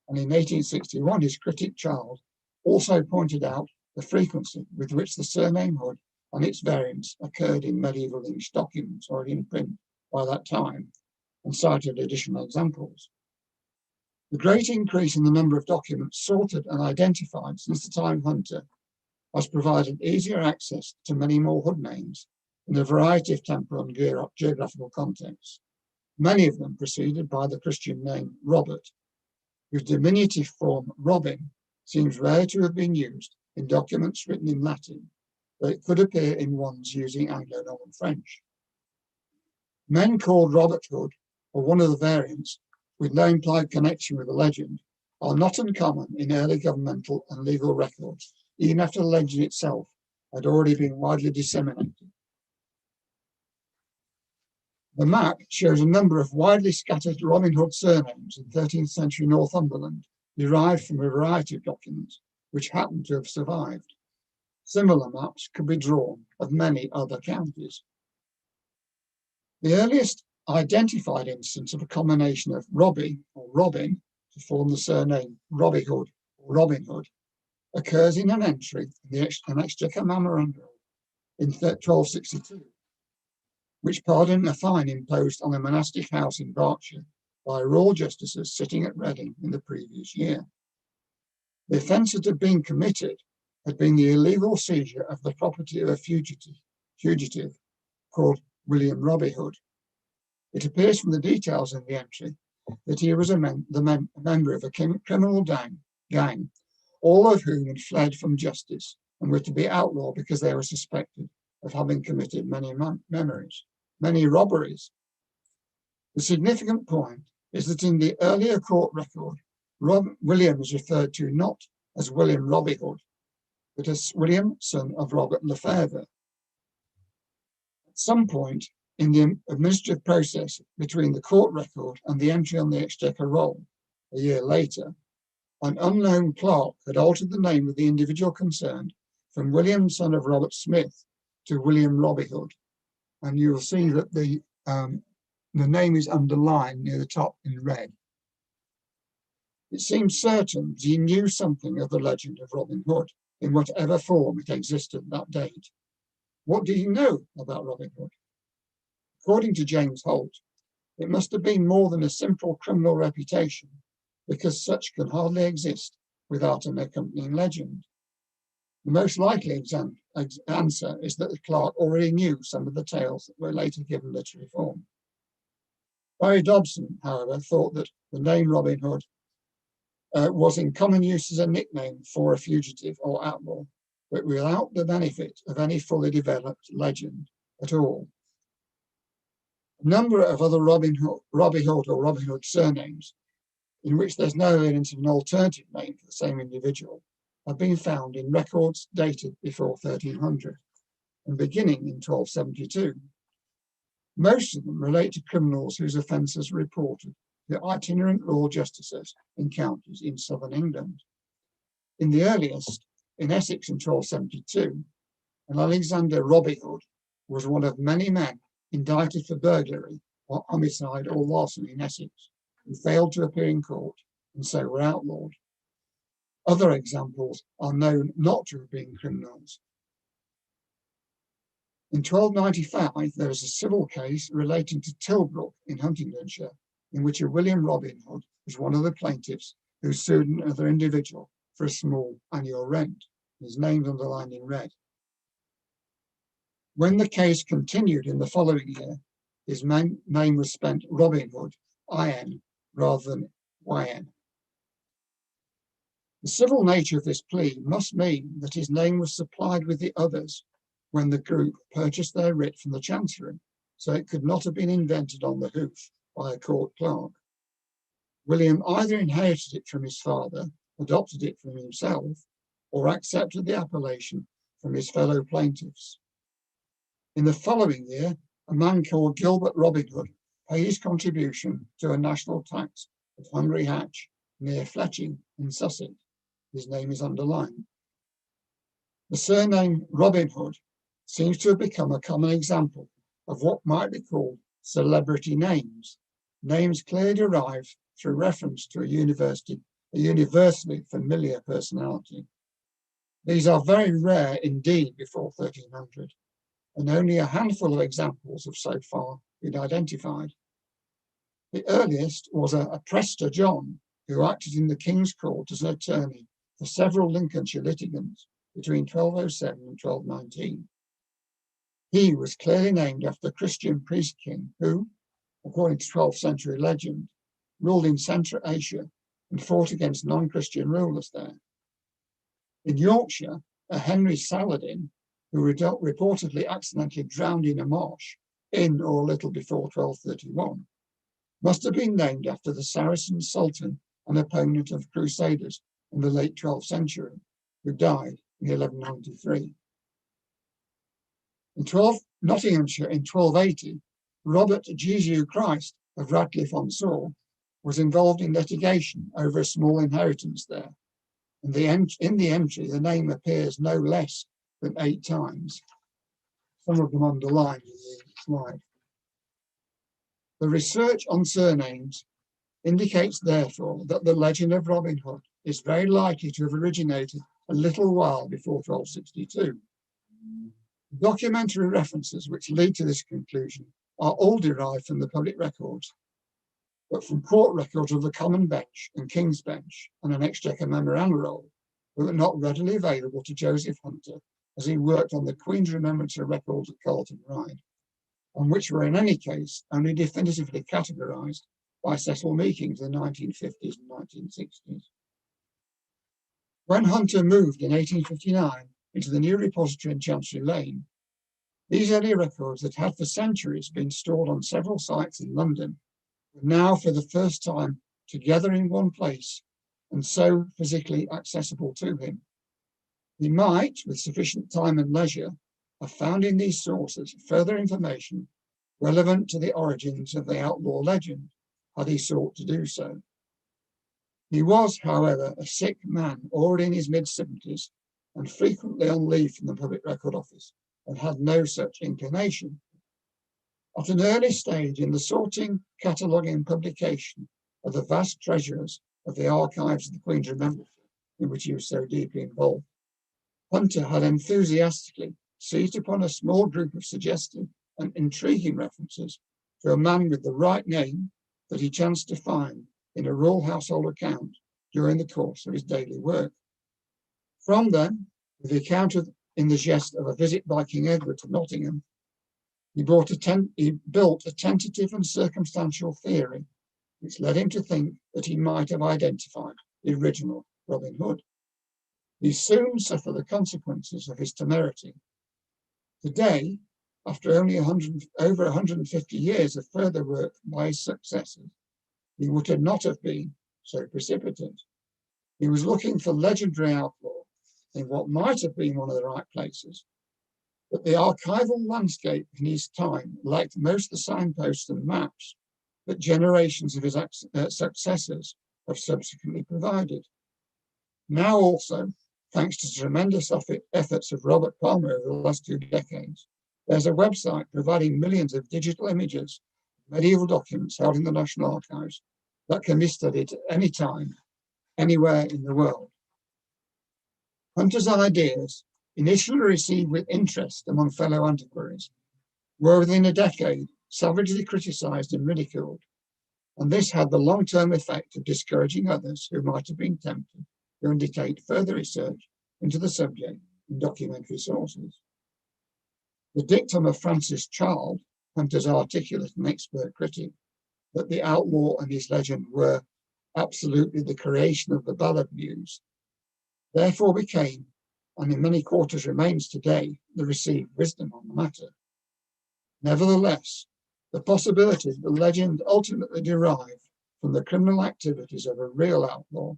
and in 1861 his critic Child also pointed out the frequency with which the surname Hood and its variants occurred in medieval English documents already in print by that time, and cited additional examples. The great increase in the number of documents sorted and identified since the time of Hunter has provided easier access to many more Hood names in a variety of temporal and geographical contexts, many of them preceded by the Christian name Robert, whose diminutive form Robin seems rare to have been used in documents written in Latin, but it could appear in ones using Anglo-Norman French. Men called Robert Hood, or one of the variants, with no implied connection with the legend, are not uncommon in early governmental and legal records, even after the legend itself had already been widely disseminated. The map shows a number of widely scattered Robin Hood surnames in 13th century Northumberland, derived from a variety of documents, which happen to have survived. Similar maps could be drawn of many other counties. The earliest identified instance of a combination of Robbie or Robin to form the surname Robbie Hood or Robin Hood occurs in an entry in an Exchequer memorandum in 1262, which pardoned a fine imposed on a monastic house in Berkshire by royal justices sitting at Reading in the previous year. The offence that had been committed had been the illegal seizure of the property of a fugitive called William Robbie Hood. It appears from the details in the entry that he was a member of a criminal gang, all of whom had fled from justice and were to be outlawed because they were suspected of having committed many robberies. The significant point is that in the earlier court record, William is referred to not as William Robbie Hood, but as William, son of Robert Lefebvre. At some point in the administrative process between the court record and the entry on the Exchequer roll, a year later, an unknown clerk had altered the name of the individual concerned from William, son of Robert Smith, to William Robbie Hood. And you will see that the name is underlined near the top in red. It seems certain that he knew something of the legend of Robin Hood in whatever form it existed at that date. What did he know about Robin Hood? According to James Holt, it must have been more than a simple criminal reputation, because such can hardly exist without an accompanying legend. The most likely answer is that the clerk already knew some of the tales that were later given literary form. Barry Dobson, however, thought that the name Robin Hood was in common use as a nickname for a fugitive or outlaw, but without the benefit of any fully developed legend at all. A number of other Robbie Hood or Robin Hood surnames, in which there's no evidence of an alternative name for the same individual, have been found in records dated before 1300 and beginning in 1272. Most of them relate to criminals whose offences were reported to itinerant royal justices in counties in southern England. In the earliest, in Essex in 1272, and Alexander Robin Hood was one of many men indicted for burglary or homicide or larceny in Essex who failed to appear in court and so were outlawed. Other examples are known not to have been criminals. In 1295, there was a civil case relating to Tilbrook in Huntingdonshire, in which a William Robin Hood was one of the plaintiffs who sued another individual for a small annual rent. His name's underlined in red. When the case continued in the following year, his name was spelt Robin Hood, IN, rather than YN. The civil nature of this plea must mean that his name was supplied with the others when the group purchased their writ from the Chancery, so it could not have been invented on the hoof by a court clerk. William either inherited it from his father, adopted it from himself, or accepted the appellation from his fellow plaintiffs. In the following year, a man called Gilbert Robin Hood paid his contribution to a national tax at Hungry Hatch near Fletching in Sussex. His name is underlined. The surname Robin Hood seems to have become a common example of what might be called celebrity names, names clearly derived through reference to a universally familiar personality. These are very rare indeed before 1300, and only a handful of examples have so far been identified. The earliest was a Prester John, who acted in the King's Court as an attorney for several Lincolnshire litigants between 1207 and 1219. He was clearly named after the Christian priest king who, according to 12th century legend, ruled in Central Asia and fought against non-Christian rulers there. In Yorkshire, a Henry Saladin, who reportedly accidentally drowned in a marsh in or a little before 1231, must have been named after the Saracen Sultan and opponent of Crusaders in the late 12th century, who died in 1193. In Nottinghamshire in 1280, Robert Jesu Christ of Radcliffe-on-Soar was involved in litigation over a small inheritance there, and in the entry the name appears no less than 8 times, some of them underlined in the slide. The research on surnames indicates, therefore, that the legend of Robin Hood is very likely to have originated a little while before 1262. Documentary references which lead to this conclusion are all derived from the public records, but from court records of the Common Bench and King's Bench and an Exchequer memoranda roll that were not readily available to Joseph Hunter as he worked on the Queen's Remembrance records at Carlton Ride, and which were in any case only definitively categorised by Cecil Meekings in the 1950s and 1960s. When Hunter moved in 1859 into the new repository in Chancery Lane, these early records that had for centuries been stored on several sites in London were now for the first time together in one place and so physically accessible to him. He might, with sufficient time and leisure, have found in these sources further information relevant to the origins of the outlaw legend, had he sought to do so. He was, however, a sick man already in his mid-70s and frequently on leave from the Public Record Office, and had no such inclination. At an early stage in the sorting, cataloguing and publication of the vast treasures of the archives of the Queen's Remembrance, in which he was so deeply involved, Hunter had enthusiastically seized upon a small group of suggestive and intriguing references to a man with the right name that he chanced to find in a royal household account during the course of his daily work. From them, with the account in the geste of a visit by King Edward to Nottingham, he built a tentative and circumstantial theory which led him to think that he might have identified the original Robin Hood. He soon suffered the consequences of his temerity. Today, after only over 150 years of further work by his successors, he would not have been so precipitate. He was looking for legendary outlaw in what might have been one of the right places, but the archival landscape in his time lacked most of the signposts and maps that generations of his successors have subsequently provided. Now also, thanks to tremendous efforts of Robert Palmer over the last 2 decades, there's a website providing millions of digital images, medieval documents held in the National Archives that can be studied at any time, anywhere in the world. Hunter's ideas, initially received with interest among fellow antiquaries, were within a decade savagely criticised and ridiculed, and this had the long-term effect of discouraging others who might have been tempted to undertake further research into the subject in documentary sources. The dictum of Francis Child, Hunter's articulate and expert critic, that the outlaw and his legend were absolutely the creation of the ballad muse, therefore became, and in many quarters remains today, the received wisdom on the matter. Nevertheless, the possibility that the legend ultimately derived from the criminal activities of a real outlaw,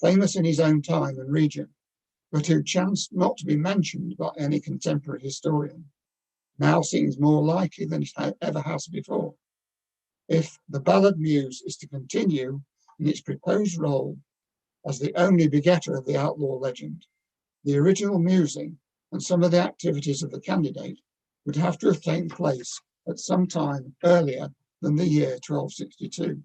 famous in his own time and region, but who chanced not to be mentioned by any contemporary historian, now seems more likely than it ever has before. If the ballad muse is to continue in its proposed role as the only begetter of the outlaw legend, the original musing and some of the activities of the candidate would have to have taken place at some time earlier than the year 1262.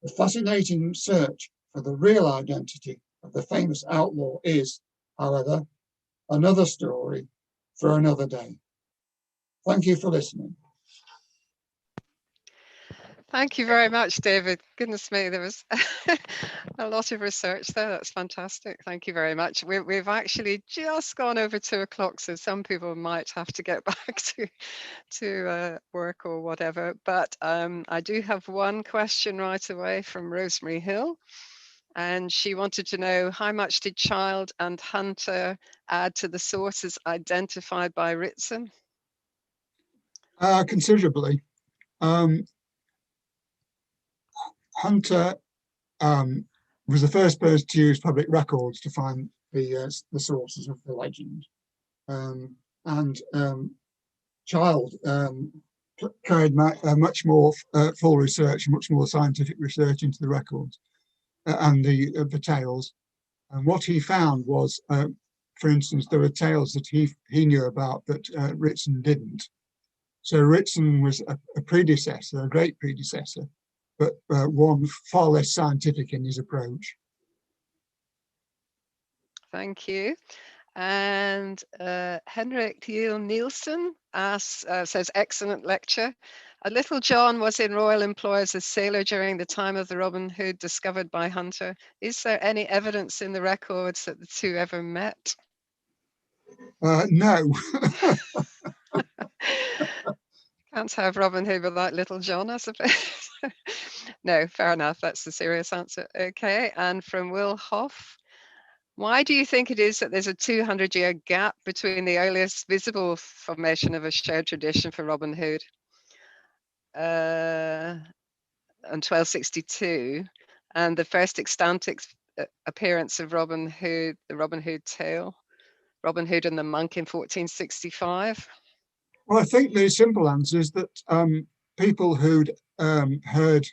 The fascinating search for the real identity of the famous outlaw is, however, another story for another day. Thank you for listening. Thank you very much, David. Goodness me, there was a lot of research there. That's fantastic. Thank you very much. We've actually just gone over 2 o'clock, so some people might have to get back to work or whatever. But I do have one question right away from Rosemary Hill. And she wanted to know, how much did Child and Hunter add to the sources identified by Ritson? Considerably. Hunter was the first person to use public records to find the sources of the legend. And Child carried much more full research, much more scientific research into the records and the tales. And what he found was, for instance, there were tales that he knew about that Ritson didn't. So Ritson was a predecessor, a great predecessor, but one far less scientific in his approach. Thank you. And Henrik Yale Nielsen says, excellent lecture. Little John was in royal employ as a sailor during the time of the Robin Hood discovered by Hunter. Is there any evidence in the records that the two ever met? No. Can't have Robin Hood without Little John, I suppose. No, fair enough. That's the serious answer. Okay. And from Will Hoff, why do you think it is that there's a 200-year gap between the earliest visible formation of a shared tradition for Robin Hood and 1262 and the first extant appearance of Robin Hood, the Robin Hood tale, Robin Hood and the Monk in 1465? Well, I think the simple answer is that people who'd heard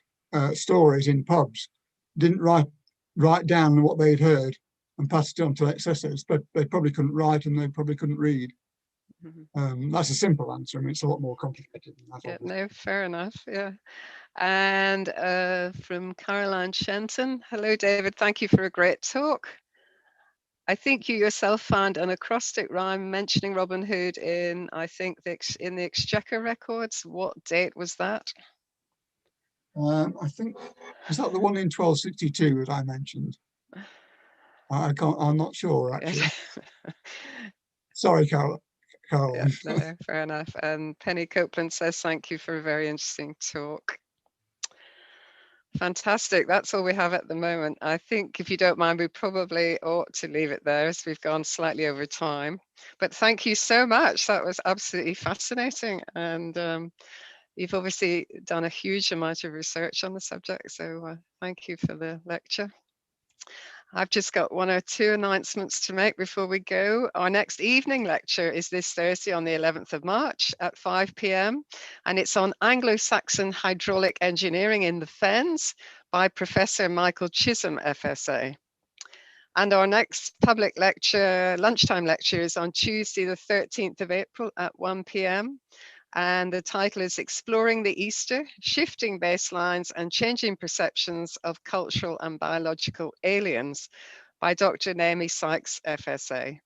stories in pubs didn't write down what they'd heard and pass it on to their successors, but they probably couldn't write and they probably couldn't read. Mm-hmm. That's a simple answer. I mean, it's a lot more complicated than that. Yeah, no, fair enough. Yeah. And from Caroline Shenton, hello, David. Thank you for a great talk. I think you yourself found an acrostic rhyme mentioning Robin Hood in, I think, in the Exchequer records. What date was that? I think, is that the one in 1262 that I mentioned? I'm not sure, actually. Sorry, Carol. Yeah, no, fair enough. And Penny Copeland says, thank you for a very interesting talk. Fantastic. That's all we have at the moment. I think, if you don't mind, we probably ought to leave it there as we've gone slightly over time. But thank you so much. That was absolutely fascinating. And you've obviously done a huge amount of research on the subject. So thank you for the lecture. I've just got 1 or 2 announcements to make before we go. Our next evening lecture is this Thursday on the 11th of March at 5 p.m. and it's on Anglo-Saxon hydraulic engineering in the Fens by Professor Michael Chisholm FSA. And our next public lecture, lunchtime lecture, is on Tuesday, the 13th of April at 1 p.m. And the title is Exploring the Easter, Shifting Baselines and Changing Perceptions of Cultural and Biological Aliens by Dr. Naomi Sykes, FSA.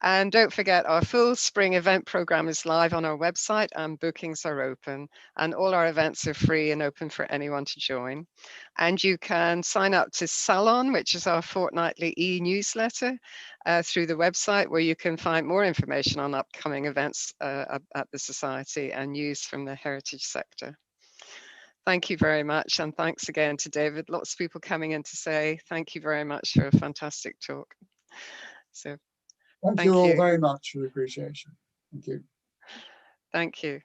And don't forget, our full spring event program is live on our website and bookings are open. And all our events are free and open for anyone to join. And you can sign up to Salon, which is our fortnightly e-newsletter, through the website, where you can find more information on upcoming events at the Society and news from the heritage sector. Thank you very much. And thanks again to David. Lots of people coming in to say thank you very much for a fantastic talk. So Thank you all very much for the appreciation. Thank you. Thank you.